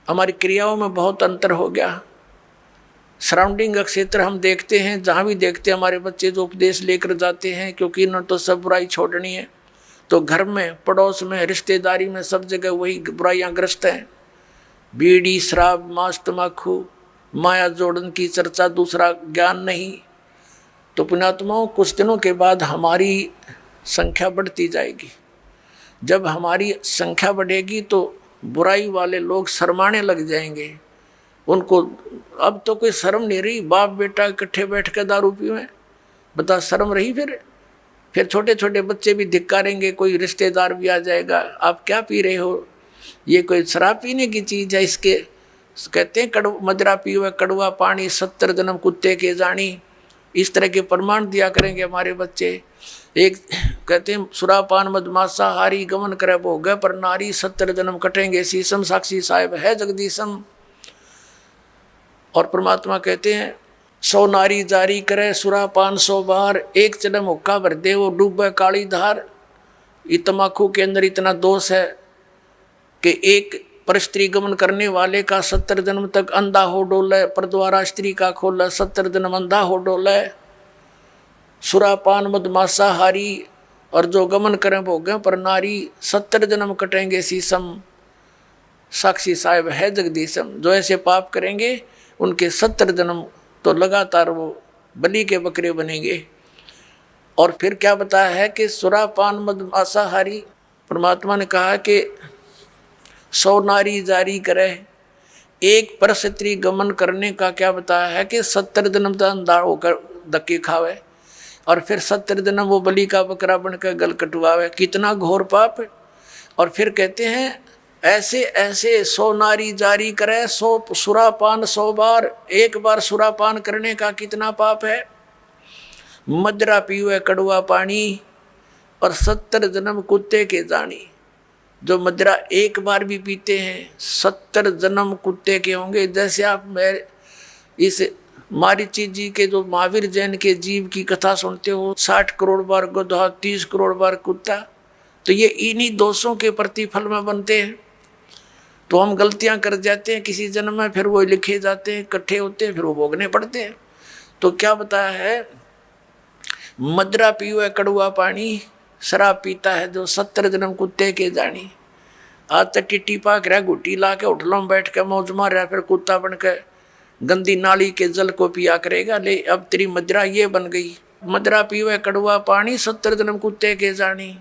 Speaker 1: हमारी क्रियाओं में बहुत अंतर हो गया। सराउंडिंग का क्षेत्र हम देखते हैं, जहाँ भी देखते हैं हमारे बच्चे जो उपदेश लेकर जाते हैं, क्योंकि इन्होंने तो सब बुराई छोड़नी है, तो घर में, पड़ोस में, रिश्तेदारी में, सब जगह वही बुराइयाँ ग्रस्त हैं। बीड़ी, शराब, मांस, तम्बाकू, माया जोड़न की चर्चा, दूसरा ज्ञान नहीं। तो पुण्यात्माओं, कुछ दिनों के बाद हमारी संख्या बढ़ती जाएगी। जब हमारी संख्या बढ़ेगी तो बुराई वाले लोग शर्माने लग जाएंगे। उनको अब तो कोई शर्म नहीं रही, बाप बेटा इकट्ठे बैठ कर दारू पीवें, बता शर्म रही? फिर छोटे छोटे बच्चे भी धिक्कारेंगे, कोई रिश्तेदार भी आ जाएगा, आप क्या पी रहे हो, ये कोई शराब पीने की चीज़ है? इसके कहते हैं मदिरा पीवे कड़वा पानी, 70 जन्म कुत्ते के जानी। इस तरह के प्रमाण दिया करेंगे हमारे बच्चे। एक कहते हैं सुरापान मदमासा हारी गमन करे भोग पर नारी, 70 जन्म कटेंगे शीशम, साक्षी साहेब है जगदीशम। और परमात्मा कहते हैं 100 नारी जारी करे सुरापान 100 बार, एक जन्म हुक्का भर दे वो डूबे काली धार। ये तम्बाकू के अंदर इतना दोष है कि एक पर स्त्री गमन करने वाले का 70 जन्म तक अंधा हो डोले, पर द्वारा स्त्री का खोले 70 जन्म अंधा हो डोले। सुरापान मदमासा हारी, और जो गमन करें भोगें पर नारी, 70 जन्म कटेंगे शीशम, साक्षी साहेब है जगदीशम। जो ऐसे पाप करेंगे उनके 70 जन्म तो लगातार वो बलि के बकरे बनेंगे। और फिर क्या बताया है कि सुरापान मदमासा हारी, परमात्मा ने कहा कि 100 नारी जारी करे, एक पर स्त्री गमन करने का क्या बताया है कि 70 जन्म तक अंधा होकर धक्के खावे, और फिर 70 जन्म वो बलि का बकरा बनकर गल कटवावे। कितना घोर पाप है। और फिर कहते हैं ऐसे ऐसे 100 नारी जारी करे, 100 सुरापान 100 बार, एक बार सुरापान करने का कितना पाप है। मदिरा पीवे कड़वा पानी, और 70 जन्म कुत्ते के जानी। जो मदिरा एक बार भी पीते हैं 70 जन्म कुत्ते के होंगे। जैसे आप मैं इस मारीची जी के जो महावीर जैन के जीव की कथा सुनते हो, 60 करोड़ बार गधा, 30 करोड़ बार कुत्ता, तो ये इन्हीं दोषों के प्रतिफल में बनते हैं। तो हम गलतियां कर जाते हैं किसी जन्म में, फिर वो लिखे जाते हैं, इकट्ठे होते हैं, फिर वो भोगने पड़ते हैं। तो क्या बताया है, मदिरा पीवे कड़वा पानी, शराब पीता है जो 70 जन्म कुत्ते के जानी। आज तक टिट्टी पाक रहा, घुट्टी ला के होटलों में बैठ के मौज मार रहा, फिर कुत्ता बन के गंदी नाली के जल को पिया करेगा। ले अब तेरी मदिरा ये बन गई, मदिरा पीवे कड़वा पानी, 70 जन्म कुत्ते के जानी।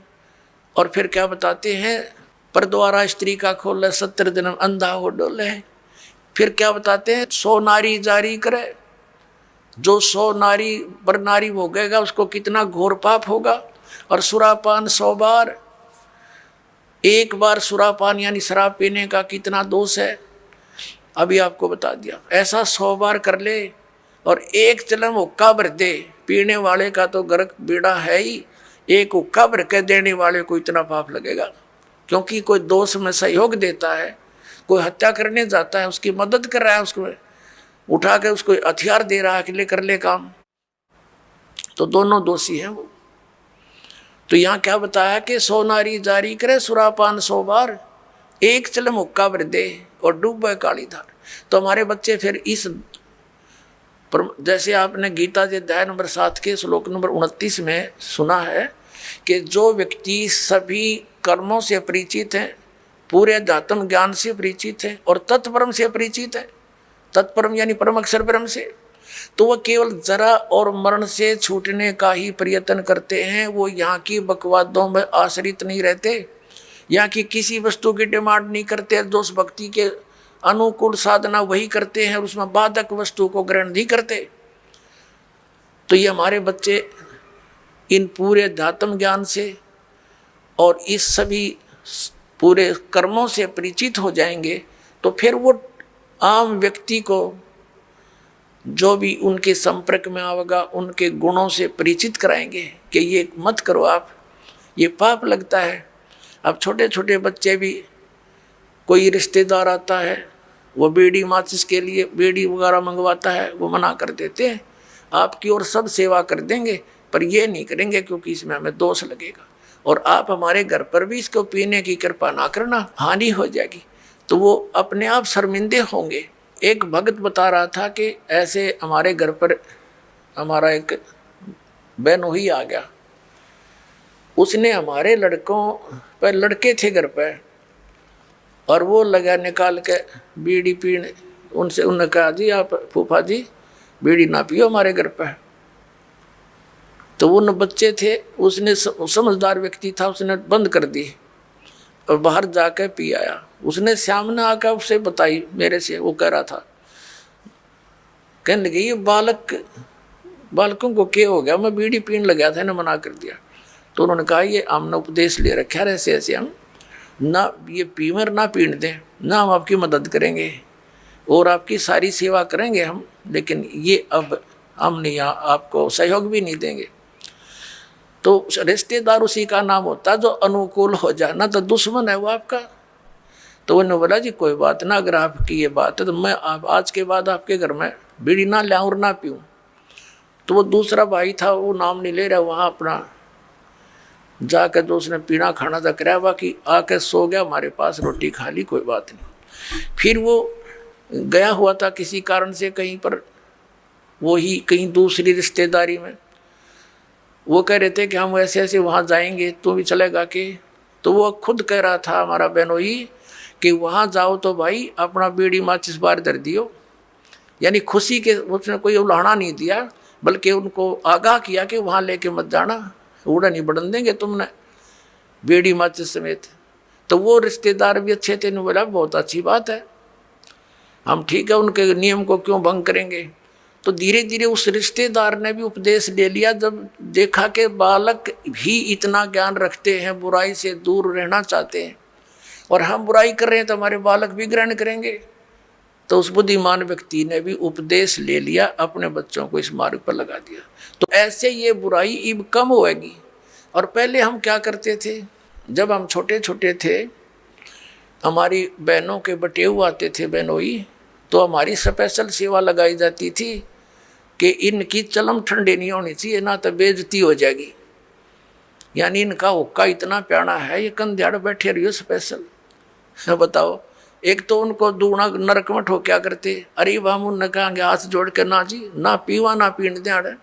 Speaker 1: और फिर क्या बताते हैं, पर द्वारा स्त्री का खोले 70 जन्म अंधा हो डोले। फिर क्या बताते हैं, 100 नारी जारी करे, जो 100 नारी पर नारी भोगेगा उसको कितना घोर पाप होगा। और सुरापान 100 बार, एक बार सुरापान यानी शराब पीने का कितना दोष है, अभी आपको बता दिया। ऐसा 100 बार कर ले और एक जन्म हुक्का भर दे, पीने वाले का तो गर्क बेड़ा है ही, एक हुक्का भर के देने वाले को इतना पाप लगेगा। क्योंकि कोई दोष में सहयोग देता है, कोई हत्या करने जाता है, उसकी मदद कर रहा है, उसको उठा के उसको हथियार दे रहा है कि ले कर ले काम, तो दोनों दोषी हैं वो। तो यहाँ क्या बताया कि 100 नारी जारी करे सुरापान 100 बार, एक चलम हुक्का भर दे और डूबे काली धार। तो हमारे बच्चे फिर इस जैसे आपने गीता जी अध्याय नंबर 7 के श्लोक नंबर 29 में सुना है कि जो व्यक्ति सभी कर्मों से परिचित है, पूरे अध्यात्म ज्ञान से परिचित है और तत्परम से परिचित है, तत्परम यानी परम अक्षर ब्रह्म से, तो वह केवल जरा और मरण से छूटने का ही प्रयत्न करते हैं। वो यहाँ की बकवादों में आश्रित नहीं रहते, यहाँ की किसी वस्तु की डिमांड नहीं करते। जो उस भक्ति के अनुकूल साधना वही करते हैं, उसमें बाधक वस्तु को ग्रहण नहीं करते। तो ये हमारे बच्चे इन पूरे अध्यात्म ज्ञान से और इस सभी पूरे कर्मों से परिचित हो जाएंगे, तो फिर वो आम व्यक्ति को जो भी उनके संपर्क में आएगा उनके गुणों से परिचित कराएंगे कि ये मत करो आप, ये पाप लगता है। अब छोटे छोटे बच्चे भी, कोई रिश्तेदार आता है, वो बीड़ी माचिस के लिए बीड़ी वगैरह मंगवाता है, वो मना कर देते हैं, आपकी और सब सेवा कर देंगे पर ये नहीं करेंगे क्योंकि इसमें हमें दोष लगेगा, और आप हमारे घर पर भी इसको पीने की कृपा ना करना, हानि हो जाएगी। तो वो अपने आप शर्मिंदे होंगे। एक भक्त बता रहा था कि ऐसे हमारे घर पर हमारा एक बहनोई आ गया, उसने हमारे लड़कों पर, लड़के थे घर पर, और वो लगा निकाल के बीड़ी पीने, उनसे उन्होंने कहा जी आप फूफा जी बीड़ी ना पियो हमारे घर पर। तो उन बच्चे थे, उसने समझदार व्यक्ति था, उसने बंद कर दी और बाहर जाकर पी आया। उसने सामने आकर उसे बताई मेरे से, वो कह रहा था, कहने लगे ये बालकों को क्या हो गया, मैं बीड़ी पीने लगा था, इन्हें मना कर दिया। तो उन्होंने कहा ये हमने उपदेश ले रखा है ऐसे ऐसे, हम ना ये पीमर ना पीने दें, ना हम आपकी मदद करेंगे और आपकी सारी सेवा करेंगे हम, लेकिन ये अब हम नहीं, आपको सहयोग भी नहीं देंगे। तो रिश्तेदार उसी का नाम होता है जो अनुकूल हो जाए, ना तो दुश्मन है वो आपका। तो उन्होंने बोला जी कोई बात ना, अगर आपकी ये बात है तो मैं आज के बाद आपके घर में बीड़ी ना लाऊं और ना पीऊं। तो वो दूसरा भाई था, वो नाम नहीं ले रहा, वहाँ अपना जाकर जो उसने पीना खाना था कराया, बाकी आकर सो गया, हमारे पास रोटी खा ली, कोई बात नहीं। फिर वो गया हुआ था किसी कारण से कहीं पर, वो ही कहीं दूसरी रिश्तेदारी में, वो कह रहे थे कि हम ऐसे ऐसे वहाँ जाएंगे, तू भी चलेगा कि? तो वो खुद कह रहा था हमारा बहनोई कि वहाँ जाओ तो भाई अपना बीड़ी माचिस बाहर धर दियो, यानी खुशी के, उसने कोई उलाहना नहीं दिया, बल्कि उनको आगाह किया कि वहाँ लेके मत जाना, उड़ा नहीं बढ़न देंगे तुमने बीड़ी माचिस समेत। तो वो रिश्तेदार भी अच्छे थे, बोला बहुत अच्छी बात है, हम ठीक है, उनके नियम को क्यों भंग करेंगे। तो धीरे धीरे उस रिश्तेदार ने भी उपदेश ले लिया, जब देखा कि बालक भी इतना ज्ञान रखते हैं, बुराई से दूर रहना चाहते हैं, और हम बुराई कर रहे हैं तो हमारे बालक भी ग्रहण करेंगे। तो उस बुद्धिमान व्यक्ति ने भी उपदेश ले लिया, अपने बच्चों को इस मार्ग पर लगा दिया। तो ऐसे ये बुराई अब कम होएगी। और पहले हम क्या करते थे, जब हम छोटे छोटे थे, हमारी बहनों के बटेऊ आते थे बहनोई, तो हमारी स्पेशल सेवा लगाई जाती थी कि इनकी चलम ठंडे नहीं होनी चाहिए, ना तो बेइज्जती हो जाएगी, यानी इनका हुक्का इतना प्यारा है, ये कंध्याड़ बैठे रहियो स्पेशल। बताओ, एक तो उनको दूना नरक में ठोक्या करते, अरे हम उनने कहेंगे हाथ जोड़ के ना जी, ना पीवा ना पीने दें,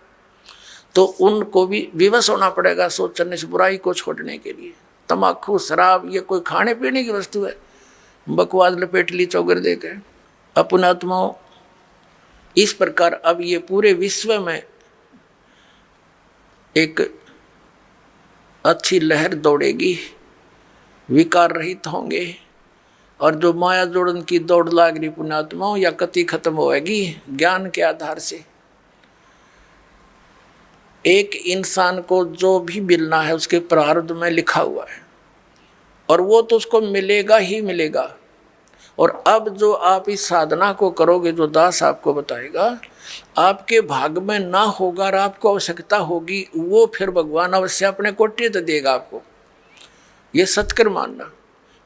Speaker 1: तो उनको भी विवश होना पड़ेगा सोचने से बुराई को छोड़ने के लिए। तम्बाकू शराब ये कोई खाने पीने की वस्तु है, बकवास लपेट ली चौगर दे के। अपनात्माओं, इस प्रकार अब ये पूरे विश्व में एक अच्छी लहर दौड़ेगी, विकार रहित होंगे, और जो माया जोड़न की दौड़ लाग रही पुण्यात्माओं या कति खत्म होएगी ज्ञान के आधार से। एक इंसान को जो भी मिलना है उसके प्रारब्ध में लिखा हुआ है, और वो तो उसको मिलेगा ही मिलेगा। और अब जो आप इस साधना को करोगे, जो दास आपको बताएगा, आपके भाग में ना होगा और आपको आवश्यकता होगी, वो फिर भगवान अवश्य अपने कोटे तो देगा आपको, ये सत्कर मानना।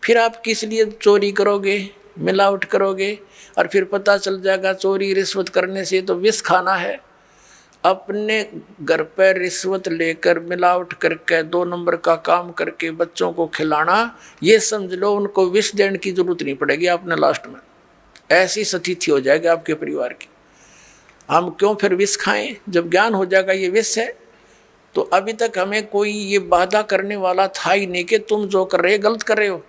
Speaker 1: फिर आप किस लिए चोरी करोगे, मिलावट करोगे, और फिर पता चल जाएगा चोरी रिश्वत करने से तो विष खाना है। अपने घर पर रिश्वत लेकर मिलावट करके 2 नंबर का काम करके बच्चों को खिलाना, ये समझ लो उनको विष देने की जरूरत नहीं पड़ेगी आपने लास्ट में, ऐसी स्थिति हो जाएगी आपके परिवार की। हम क्यों फिर विष खाएं जब ज्ञान हो जाएगा ये विष है। तो अभी तक हमें कोई ये बाधा करने वाला था ही नहीं कि तुम जो कर रहे गलत कर रहे हो,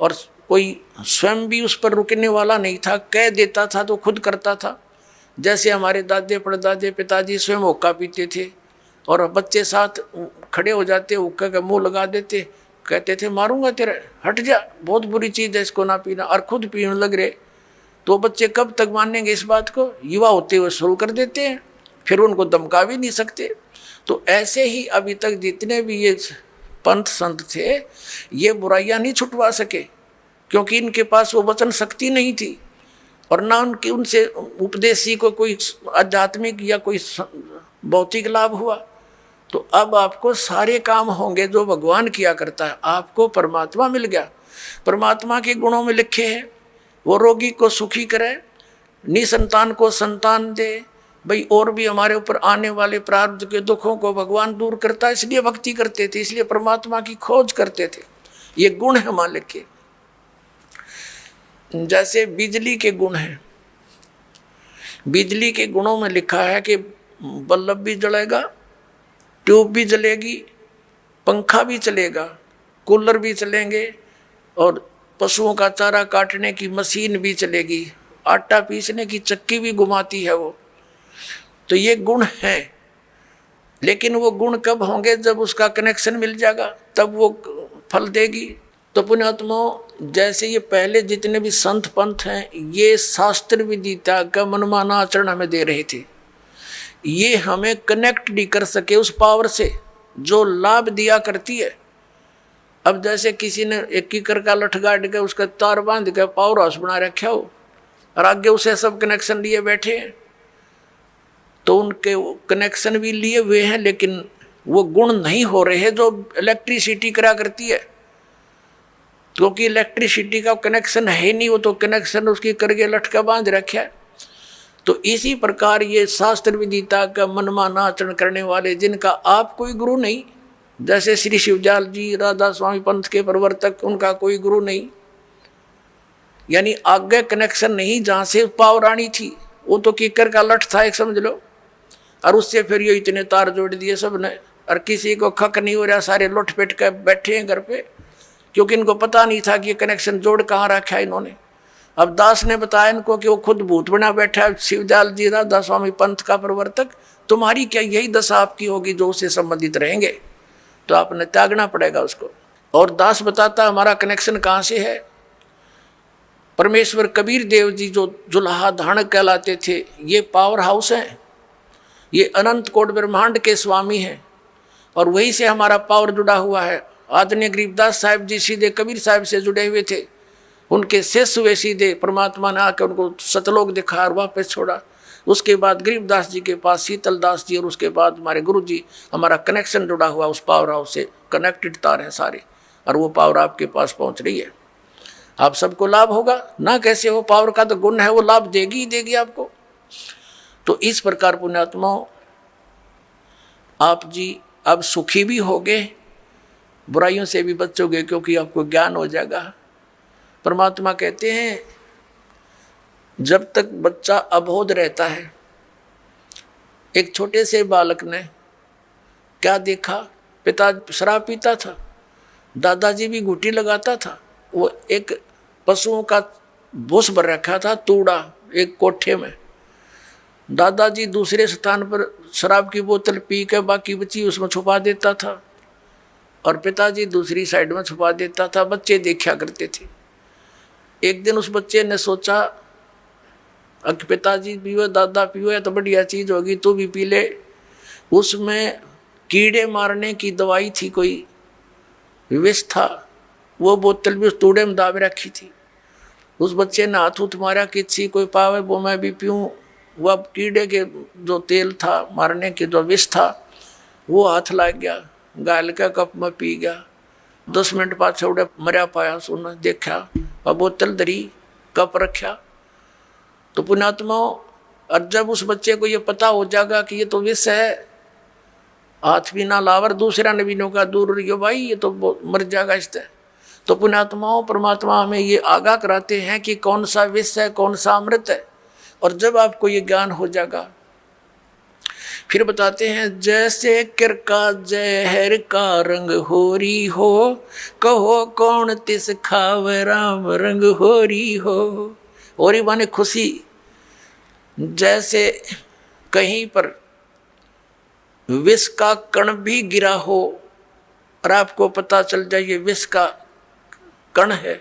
Speaker 1: और कोई स्वयं भी उस पर रुकने वाला नहीं था, कह देता था तो खुद करता था। जैसे हमारे दादे परदादे पिताजी स्वयं हुक्का पीते थे और बच्चे साथ खड़े हो जाते, हुक्का का मुंह लगा देते, कहते थे मारूंगा तेरे, हट जा, बहुत बुरी चीज़ है इसको ना पीना, और खुद पीने लग रहे। तो बच्चे कब तक मानेंगे इस बात को, युवा होते हुए शुरू कर देते हैं। फिर उनको धमका भी नहीं सकते। तो ऐसे ही अभी तक जितने भी ये पंथ संत थे ये बुराइयां नहीं छुटवा सके, क्योंकि इनके पास वो वचन शक्ति नहीं थी और ना उनके उनसे उपदेशी को कोई आध्यात्मिक या कोई भौतिक लाभ हुआ। तो अब आपको सारे काम होंगे जो भगवान किया करता है। आपको परमात्मा मिल गया, परमात्मा के गुणों में लिखे हैं, वो रोगी को सुखी करे, निसंतान को संतान दे। भाई और भी हमारे ऊपर आने वाले प्रारब्ध के दुखों को भगवान दूर करता है, इसलिए भक्ति करते थे, इसलिए परमात्मा की खोज करते थे। ये गुण है मालिक के। जैसे बिजली के गुण हैं, बिजली के गुणों में लिखा है कि बल्ब भी जलेगा, ट्यूब भी जलेगी, पंखा भी चलेगा, कूलर भी चलेंगे और पशुओं का चारा काटने की मशीन भी चलेगी, आटा पीसने की चक्की भी घुमाती है वो। तो ये गुण है, लेकिन वो गुण कब होंगे? जब उसका कनेक्शन मिल जाएगा, तब वो फल देगी। तो पुण्यात्माओं, जैसे ये पहले जितने भी संत पंथ हैं ये शास्त्र विदिता का मनमाना आचरण हमें दे रहे थे, ये हमें कनेक्ट नहीं कर सके उस पावर से जो लाभ दिया करती है। अब जैसे किसी ने एक कीकर का लठ गाड़ के उसका तार बांध के पावर हाउस बना रखा हो और आगे उसे सब कनेक्शन लिए बैठे हैं, तो उनके कनेक्शन भी लिए हुए हैं लेकिन वो गुण नहीं हो रहे जो इलेक्ट्रिसिटी करा करती है, क्योंकि इलेक्ट्रिसिटी का कनेक्शन है नहीं, वो तो कनेक्शन उसकी करके लटका बांध रखा है। तो इसी प्रकार ये शास्त्र विदिता का मनमाना आचरण करने वाले जिनका आप कोई गुरु नहीं, जैसे श्री शिवजाल जी राधा स्वामी पंथ के प्रवर्तक, उनका कोई गुरु नहीं, यानी आगे कनेक्शन नहीं जहाँ से पावर आनी थी, वो तो कीकर का लठ था एक समझ लो, और उससे फिर ये इतने तार जोड़ दिए सब ने, और किसी को खक नहीं हो रहा, सारे लुट पिट कर बैठे हैं घर पे, क्योंकि इनको पता नहीं था कि ये कनेक्शन जोड़ कहाँ रखा है इन्होंने। अब दास ने बताया इनको कि वो खुद भूत बना बैठा है, शिवजाल जी राधा स्वामी पंथ का प्रवर्तक, तुम्हारी क्या यही दशा आपकी होगी जो उससे संबंधित रहेंगे, तो आपने त्यागना पड़ेगा उसको। और दास बताता हमारा कनेक्शन कहाँ से है। परमेश्वर कबीर देव जी जो जुलाहा धारण कहलाते थे, ये पावर हाउस हैं, ये अनंत कोट ब्रह्मांड के स्वामी हैं, और वहीं से हमारा पावर जुड़ा हुआ है। आदरणीय गरीबदास साहिब जी सीधे कबीर साहिब से जुड़े हुए थे, उनके शिष्य हुए सीधे, परमात्मा ने आकर उनको सतलोक दिखाया और वापस छोड़ा। उसके बाद गरीबदास जी के पास शीतल दास जी, और उसके बाद हमारे गुरु जी, हमारा कनेक्शन जुड़ा हुआ उस पावर हाउस से, कनेक्टेड तार हैं सारे, और वो पावर आपके पास पहुंच रही है। आप सबको लाभ होगा ना, कैसे हो, पावर का तो गुण है, वो लाभ देगी ही देगी आपको। तो इस प्रकार पुण्यात्माओं, आप जी अब सुखी भी होगे, बुराइयों से भी बचोगे, क्योंकि आपको ज्ञान हो जाएगा। परमात्मा कहते हैं जब तक बच्चा अबोध रहता है, एक छोटे से बालक ने क्या देखा, पिता शराब पीता था, दादाजी भी घुटी लगाता था, वो एक पशुओं का भूस भर रखा था तूड़ा एक कोठे में, दादाजी दूसरे स्थान पर शराब की बोतल पी के बाकी बची उसमें छुपा देता था, और पिताजी दूसरी साइड में छुपा देता था, बच्चे देखा करते थे। एक दिन उस बच्चे ने सोचा कि पिताजी पीओ दादा पीओ, या तो बढ़िया चीज़ होगी, तू भी पी ले। उसमें कीड़े मारने की दवाई थी, कोई विष था, वो बोतल भी उस तूड़े में दाब रखी थी। उस बच्चे ने हाथ उठ मारा कि अच्छी कोई पावे वो मैं भी पीऊँ। वह कीड़े के जो तेल था, मारने के जो विष था, वो हाथ लग गया, गाल का कप में पी गया। 10 मिनट बाद छोड़े मरा पाया, सुना देखा और बोतल धरी, कप रखा। तो पुण्यात्माओं, और जब उस बच्चे को ये पता हो जाएगा कि ये तो विष है, हाथ भी ना लावर, दूसरा ने भी नौका दूर रहियो भाई, ये तो मर जाएगा इससे। तो पुण्यात्माओं, परमात्मा हमें ये आगाह कराते हैं कि कौन सा विष है, कौन सा अमृत है। और जब आपको ये ज्ञान हो जाएगा, फिर बताते हैं जैसे किरका जहर का रंग होरी हो, कहो कौन तिस खावे राम रंग होरी हो। होरी माने खुशी। जैसे कहीं पर विष का कण भी गिरा हो और आपको पता चल जाए ये विष का कण है,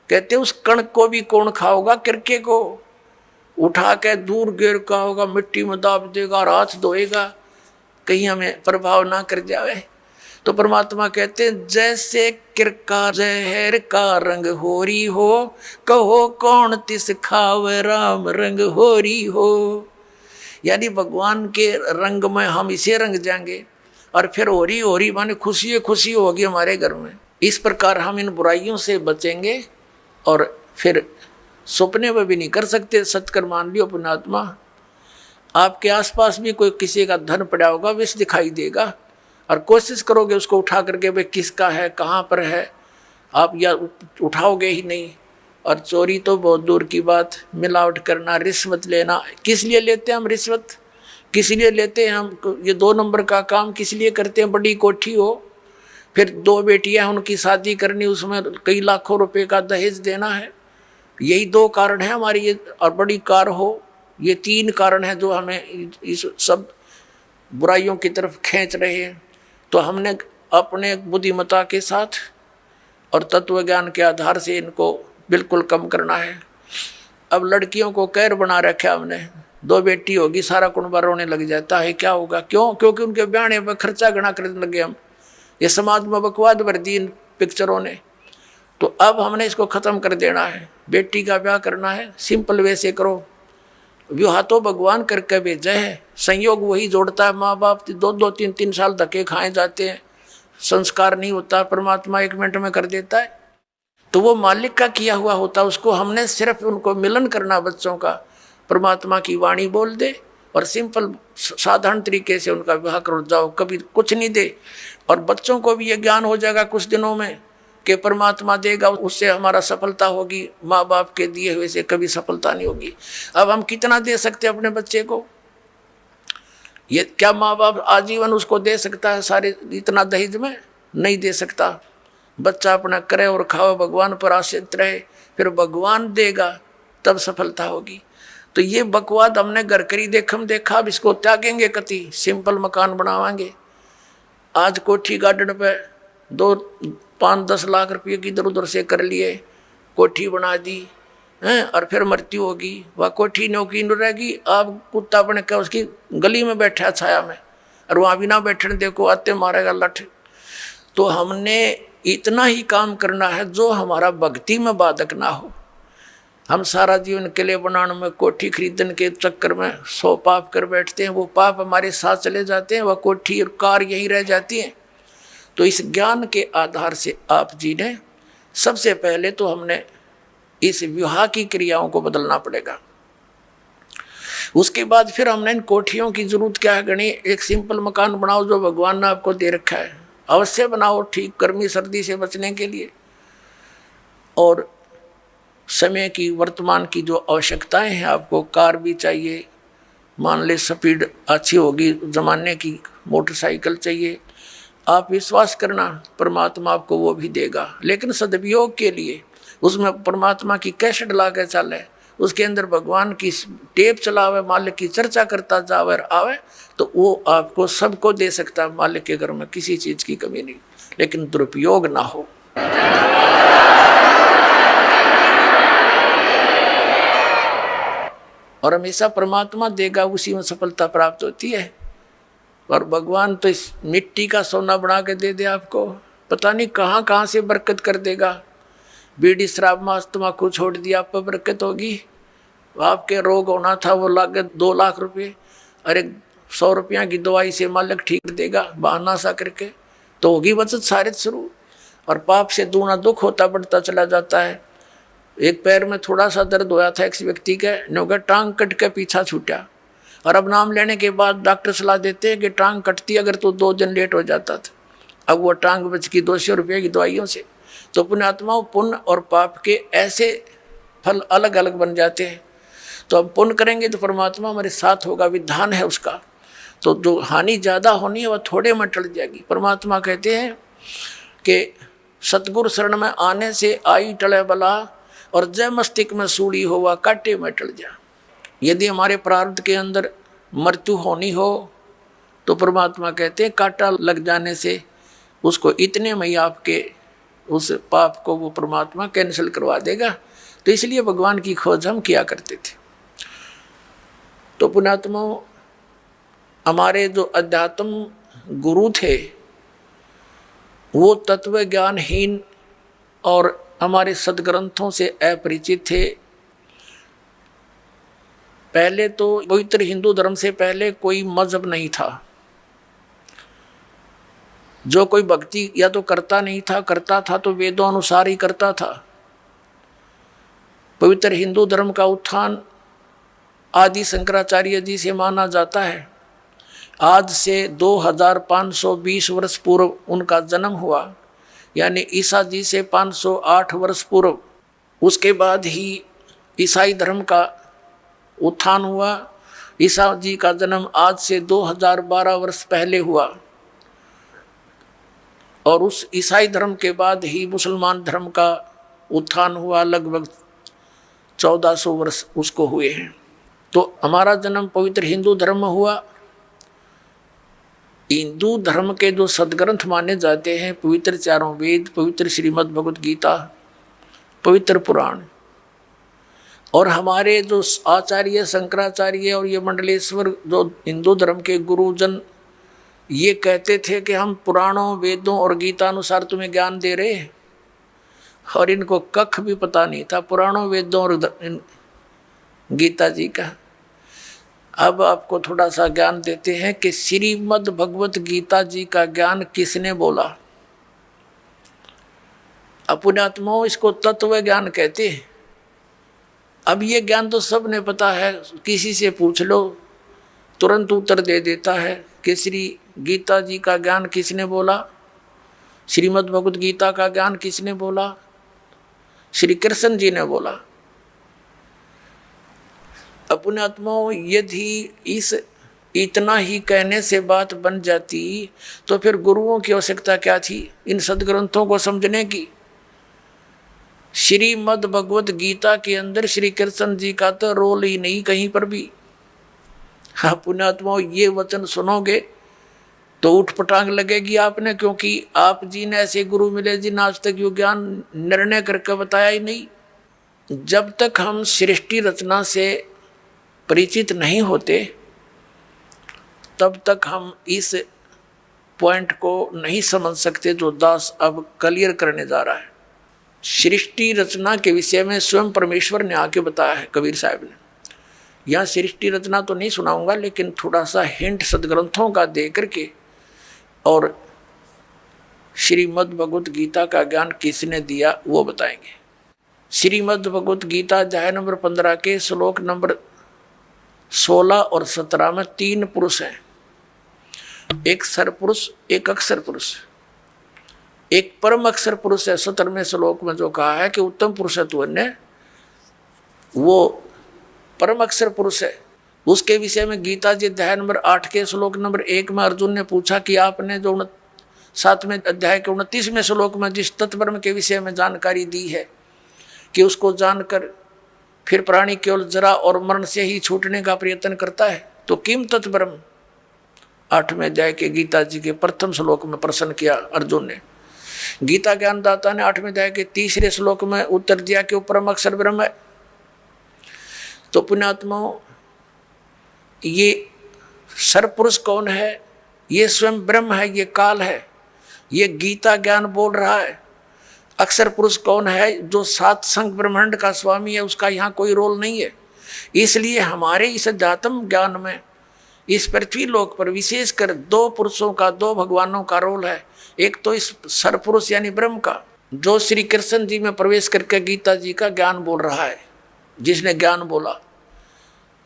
Speaker 1: कहते उस कण को भी कौन खाओगा, किरके को। उठा के दूर गिर का होगा, मिट्टी में दाब देगा और हाथ धोएगा, कहीं हमें प्रभाव ना कर जावे। तो परमात्मा कहते हैं जैसे किरका जहर का रंग होरी हो, कहो कौन तिस खावे राम रंग होरी हो। यानी भगवान के रंग में हम इसे रंग जाएंगे और फिर होरी होरी माने खुशी खुशी होगी हमारे घर में। इस प्रकार हम इन बुराइयों से बचेंगे और फिर सपने में भी नहीं कर सकते। सत्कर मान लियो पुण्यात्मा, आपके आसपास भी कोई किसी का धन पड़ा होगा, विष दिखाई देगा और कोशिश करोगे उसको उठा करके भाई किसका है, कहाँ पर है, आप या उठाओगे ही नहीं। और चोरी तो बहुत दूर की बात, मिलावट करना, रिश्वत लेना। किस लिए लेते हैं हम रिश्वत, किस लिए लेते हैं हम ये 2 नंबर का काम किस लिए करते हैं? बड़ी कोठी हो, फिर 2 बेटियां उनकी शादी करनी, उसमें कई लाखों रुपए का दहेज देना है, यही 2 कारण है हमारी ये। और बड़ी कार हो, ये 3 कारण है जो हमें इस सब बुराइयों की तरफ खींच रहे हैं। तो हमने अपने बुद्धिमत्ता के साथ और तत्व ज्ञान के आधार से इनको बिल्कुल कम करना है। अब लड़कियों को कैर बना रखा हमने, 2 बेटी होगी सारा कुनबा रोने लग जाता है, क्या होगा? क्यों? क्योंकि उनके ब्याहने पर खर्चा गणा करने लगे हम। ये समाज में बकवाद भर दी इन पिक्चरों ने। तो अब हमने इसको ख़त्म कर देना है। बेटी का ब्याह करना है, सिंपल वे से करो। विवाह तो भगवान करके भेजा है, संयोग वही जोड़ता है। माँ बाप 2-2, 3-3 साल धक्के खाए जाते हैं, संस्कार नहीं होता, परमात्मा 1 मिनट में कर देता है। तो वो मालिक का किया हुआ होता, उसको हमने सिर्फ उनको मिलन करना बच्चों का, परमात्मा की वाणी बोल दे और सिंपल साधारण तरीके से उनका विवाह करो जाओ, कभी कुछ नहीं दे। और बच्चों को भी ये ज्ञान हो जाएगा कुछ दिनों में कि परमात्मा देगा, उससे हमारा सफलता होगी, माँ बाप के दिए हुए से कभी सफलता नहीं होगी। अब हम कितना दे सकते हैं अपने बच्चे को? ये क्या माँ बाप आजीवन उसको दे सकता है सारे इतना दहेज में? नहीं दे सकता। बच्चा अपना करे और खाओ, भगवान पर आश्रित रहे, फिर भगवान देगा तब सफलता होगी। तो ये बकवाद हमने घर करी देखम देखा, अब इसको त्यागेंगे कति, सिंपल मकान बनावाएंगे। आज कोठी गार्डन पे 2-5-10 लाख रुपये की इधर उधर से कर लिए, कोठी बना दी हैं, और फिर मृत्यु होगी, वह कोठी नौकी न रहेगी। आप कुत्ता बन के उसकी गली में बैठा छाया में, और वहाँ भी ना बैठने देखो, आते मारेगा लठ। तो हमने इतना ही काम करना है जो हमारा भक्ति में बाधक ना हो। हम सारा जीवन किले बनाने में, कोठी खरीदने के चक्कर में 100 पाप कर बैठते हैं, वो पाप हमारे साथ चले जाते हैं, वह कोठी और कार यहीं रह जाती हैं। तो इस ज्ञान के आधार से आप जी ने सबसे पहले तो हमने इस विवाह की क्रियाओं को बदलना पड़ेगा। उसके बाद फिर हमने इन कोठियों की जरूरत क्या है गणी? एक सिंपल मकान बनाओ जो भगवान ने आपको दे रखा है, अवश्य बनाओ, ठीक गर्मी सर्दी से बचने के लिए। और समय की वर्तमान की जो आवश्यकताएं हैं, आपको कार भी चाहिए, मान ले स्पीड अच्छी होगी ज़माने की, मोटरसाइकिल चाहिए। आप विश्वास करना परमात्मा आपको वो भी देगा, लेकिन सदुपयोग के लिए उसमें परमात्मा की कैसेट ला के चले, उसके अंदर भगवान की टेप चलावे, मालिक की चर्चा करता जावे और आवे, तो वो आपको सबको दे सकता है। मालिक के घर में किसी चीज़ की कमी नहीं, लेकिन दुरुपयोग ना हो। और हमेशा परमात्मा देगा, उसी में सफलता प्राप्त होती है। और भगवान तो इस मिट्टी का सोना बना के दे दे आपको, पता नहीं कहाँ कहाँ से बरकत कर देगा। बीड़ी शराब मांस तम्बाकू छोड़ दिया, आप पर बरकत होगी। आपके रोग होना था वो लागत 2 लाख रुपये, अरे 100 रुपया की दवाई से मालिक ठीक देगा, बहाना सा करके, तो होगी बचत सारे शुरू। और पाप से दूना दुख होता बढ़ता चला जाता है। एक पैर में थोड़ा सा दर्द होया था एक व्यक्ति के, नौका टांग कट के पीछा छूटा, और अब नाम लेने के बाद डॉक्टर सलाह देते हैं कि टांग कटती अगर तो 2 दिन लेट हो जाता था। अब वो टांग बच की 200 रुपये की दवाइयों से। तो पुण्यात्माओं, पुण्य और पाप के ऐसे फल अलग अलग बन जाते हैं। तो हम पुण्य करेंगे तो परमात्मा हमारे साथ होगा, विधान है उसका। तो जो हानि ज़्यादा होनी है वह थोड़े में टल जाएगी। परमात्मा कहते हैं कि सतगुरु शरण में आने से आई टले बला, और जय मस्तिष्क में सूड़ी हो वह कांटे में टल जा। यदि हमारे प्रारब्ध के अंदर मृत्यु होनी हो तो परमात्मा कहते हैं कांटा लग जाने से उसको इतने में ही आपके उस पाप को वो परमात्मा कैंसिल करवा देगा। तो इसलिए भगवान की खोज हम किया करते थे। तो पुण्यात्मा, हमारे जो अध्यात्म गुरु थे वो तत्व ज्ञानहीन और हमारे सदग्रंथों से अपरिचित थे। पहले तो पवित्र हिंदू धर्म से पहले कोई मजहब नहीं था। जो कोई भक्ति या तो करता नहीं था, करता था तो वेदों अनुसार ही करता था। पवित्र हिंदू धर्म का उत्थान आदि शंकराचार्य जी से माना जाता है। आज से 2520 वर्ष पूर्व उनका जन्म हुआ, यानी ईसा जी से 508 वर्ष पूर्व। उसके बाद ही ईसाई धर्म का उत्थान हुआ। ईसा जी का जन्म आज से 2012 वर्ष पहले हुआ और उस ईसाई धर्म के बाद ही मुसलमान धर्म का उत्थान हुआ। लगभग 1400 वर्ष उसको हुए हैं। तो हमारा जन्म पवित्र हिंदू धर्म में हुआ। हिंदू धर्म के जो सदग्रंथ माने जाते हैं, पवित्र चारों वेद, पवित्र श्रीमद् भगवत गीता, पवित्र पुराण, और हमारे जो आचार्य शंकराचार्य और ये मंडलेश्वर जो हिंदू धर्म के गुरुजन ये कहते थे कि हम पुराणों, वेदों और गीता अनुसार तुम्हें ज्ञान दे रहे हैं, और इनको कख भी पता नहीं था पुराणों, वेदों और गीता जी का। अब आपको थोड़ा सा ज्ञान देते हैं कि श्रीमद् भगवत गीता जी का ज्ञान किसने बोला। पुण्यात्माओं, इसको तत्व ज्ञान कहते हैं। अब ये ज्ञान तो सब ने पता है, किसी से पूछ लो तुरंत उत्तर दे देता है कि श्री गीता जी का ज्ञान किसने बोला, श्रीमद् भगवत गीता का ज्ञान किसने बोला, श्री कृष्ण जी ने बोला। पुण्यात्माओं, यदि इस इतना ही कहने से बात बन जाती तो फिर गुरुओं की आवश्यकता क्या थी इन सदग्रंथों को समझने की। श्रीमद् भगवत गीता के अंदर श्री कृष्ण जी का तो रोल ही नहीं कहीं पर भी। हाँ पुण्यात्माओं, ये वचन सुनोगे तो उठपटांग लगेगी आपने, क्योंकि आप जी ने ऐसे गुरु मिले जिन्हें आज तक यो ज्ञान निर्णय करके बताया ही नहीं। जब तक हम सृष्टि रचना से परिचित नहीं होते तब तक हम इस पॉइंट को नहीं समझ सकते जो दास अब क्लियर करने जा रहा है। सृष्टि रचना के विषय में स्वयं परमेश्वर ने आके बताया है कबीर साहब ने। यहाँ सृष्टि रचना तो नहीं सुनाऊंगा, लेकिन थोड़ा सा हिंट सदग्रंथों का दे करके और श्रीमद् भगवत गीता का ज्ञान किसने दिया वो बताएंगे। श्रीमद् भगवत गीता अध्याय नंबर 15 के श्लोक नंबर 16 और 17 में 3 पुरुष हैं, एक सरपुरुष, एक अक्षर पुरुष, एक परम अक्षर पुरुष है। 17वें श्लोक में जो कहा है कि उत्तम पुरुष है तू अन्य, वो परम अक्षर पुरुष है। उसके विषय में गीता जी अध्याय नंबर 8 के श्लोक नंबर 1 में अर्जुन ने पूछा कि आपने जो 7वें अध्याय के 29वें श्लोक में जिस तत्ब्रह्म के विषय में जानकारी दी है कि उसको जानकर फिर प्राणी केवल जरा और मरण से ही छूटने का प्रयत्न करता है, तो किम तत्ब्रह्म 8वें अध्याय के गीता जी के प्रथम श्लोक में प्रश्न किया अर्जुन ने। गीता ज्ञानदाता ने 8वें अध्याय के 3रे श्लोक में उत्तर दिया कि वो परम अक्षर ब्रह्म है। तो पुण्यात्माओं, ये सरपुरुष कौन है? ये स्वयं ब्रह्म है, ये काल है, ये गीता ज्ञान बोल रहा है। अक्षर पुरुष कौन है? जो 7 संग ब्रह्मांड का स्वामी है, उसका यहाँ कोई रोल नहीं है। इसलिए हमारे इस अध्यात्म ज्ञान में इस पृथ्वी लोक पर विशेषकर 2 पुरुषों का, 2 भगवानों का रोल है। एक तो इस सरपुरुष यानी ब्रह्म का, जो श्री कृष्ण जी में प्रवेश करके गीता जी का ज्ञान बोल रहा है, जिसने ज्ञान बोला।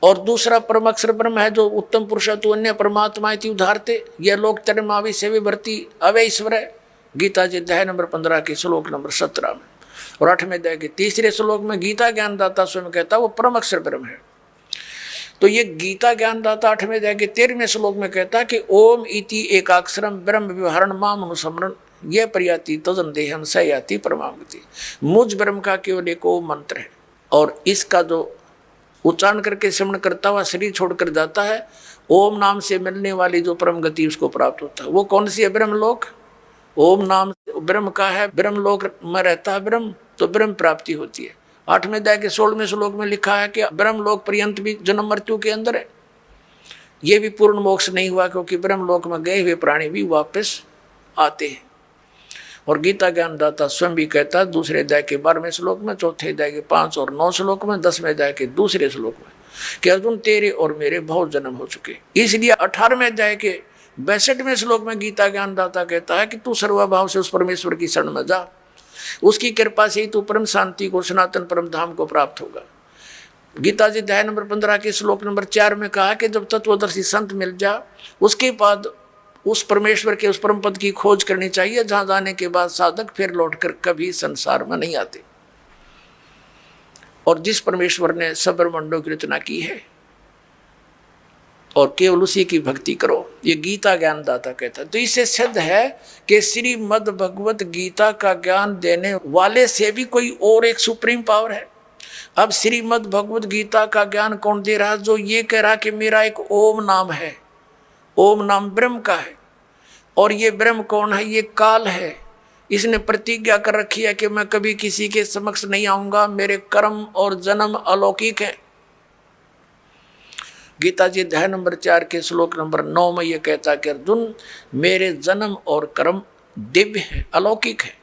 Speaker 1: और दूसरा परम अक्षर ब्रह्म है, जो उत्तम पुरुष तु अन्य परमात्मा इति उदाहरते, यह लोक तरमावि सेवे भरती अवय ईश्वर है। गीता जी अध्याय नंबर 15 के श्लोक नंबर 17 में। और 8वें अध्याय के 3रे श्लोक में गीता ज्ञानदाता स्वयं कहता वो परम अक्षर ब्रह्म है। तो ये गीता ज्ञानदाता 8वें अध्याय के 13वें श्लोक में कहता कि ओम इति एकाक्षरम ब्रह्म व्यवहारण माम अनुस्मरण ये प्रयाति तजन देहम स याति परमागति। मुझ ब्रह्म का केवल एक ओम मंत्र है, और इसका जो उच्चारण करके श्रवण करता हुआ शरीर छोड़कर जाता है, ओम नाम से मिलने वाली जो परम गति उसको प्राप्त होता है। वो कौन सी है? ब्रह्मलोक। ओम नाम ब्रह्म का है, ब्रह्मलोक में रहता है ब्रह्म, तो ब्रह्म प्राप्ति होती है। 8वें अध्याय के 16वें श्लोक में लिखा है कि ब्रह्मलोक पर्यंत भी जन्म मृत्यु के अंदर है। ये भी पूर्ण मोक्ष नहीं हुआ, क्योंकि ब्रह्मलोक में गए हुए प्राणी भी वापस आते हैं। और गीता ज्ञानदाता स्वयं भी कहता है दूसरे अध्याय के 12वें श्लोक में, चौथे अध्याय के 5 और 9 श्लोक में, 10वें अध्याय के दूसरे श्लोक में कि अर्जुन तेरे और मेरे बहुत जन्म हो चुके। इसलिए 18वें अध्याय के 62वें श्लोक में गीता ज्ञानदाता कहता है कि तू सर्वभाव से उस परमेश्वर की शरण में जा, उसकी कृपा से ही तू परम शांति को, सनातन परम धाम को प्राप्त होगा। गीता जी अध्याय नंबर 15 के श्लोक नंबर 4 में कहा कि जब तत्वदर्शी संत मिल जा, उसके बाद उस परमेश्वर के उस परम पद की खोज करनी चाहिए, जहां जाने के बाद साधक फिर लौटकर कभी संसार में नहीं आते। और जिस परमेश्वर ने सब ब्रह्मांडों की रचना की है और केवल उसी की भक्ति करो, ये गीता ज्ञानदाता कहता है। तो इससे सिद्ध है कि श्रीमद् भगवत गीता का ज्ञान देने वाले से भी कोई और एक सुप्रीम पावर है। अब श्रीमद् भगवत गीता का ज्ञान कौन दे रहा? जो ये कह रहा कि मेरा एक ओम नाम है, ओम नाम ब्रह्म का है, और ये ब्रह्म कौन है? ये काल है। इसने प्रतिज्ञा कर रखी है कि मैं कभी किसी के समक्ष नहीं आऊंगा, मेरे कर्म और जन्म अलौकिक है। गीता जी अध्याय नंबर 4 के श्लोक नंबर 9 में ये कहता कि अर्जुन मेरे जन्म और कर्म दिव्य है, अलौकिक है।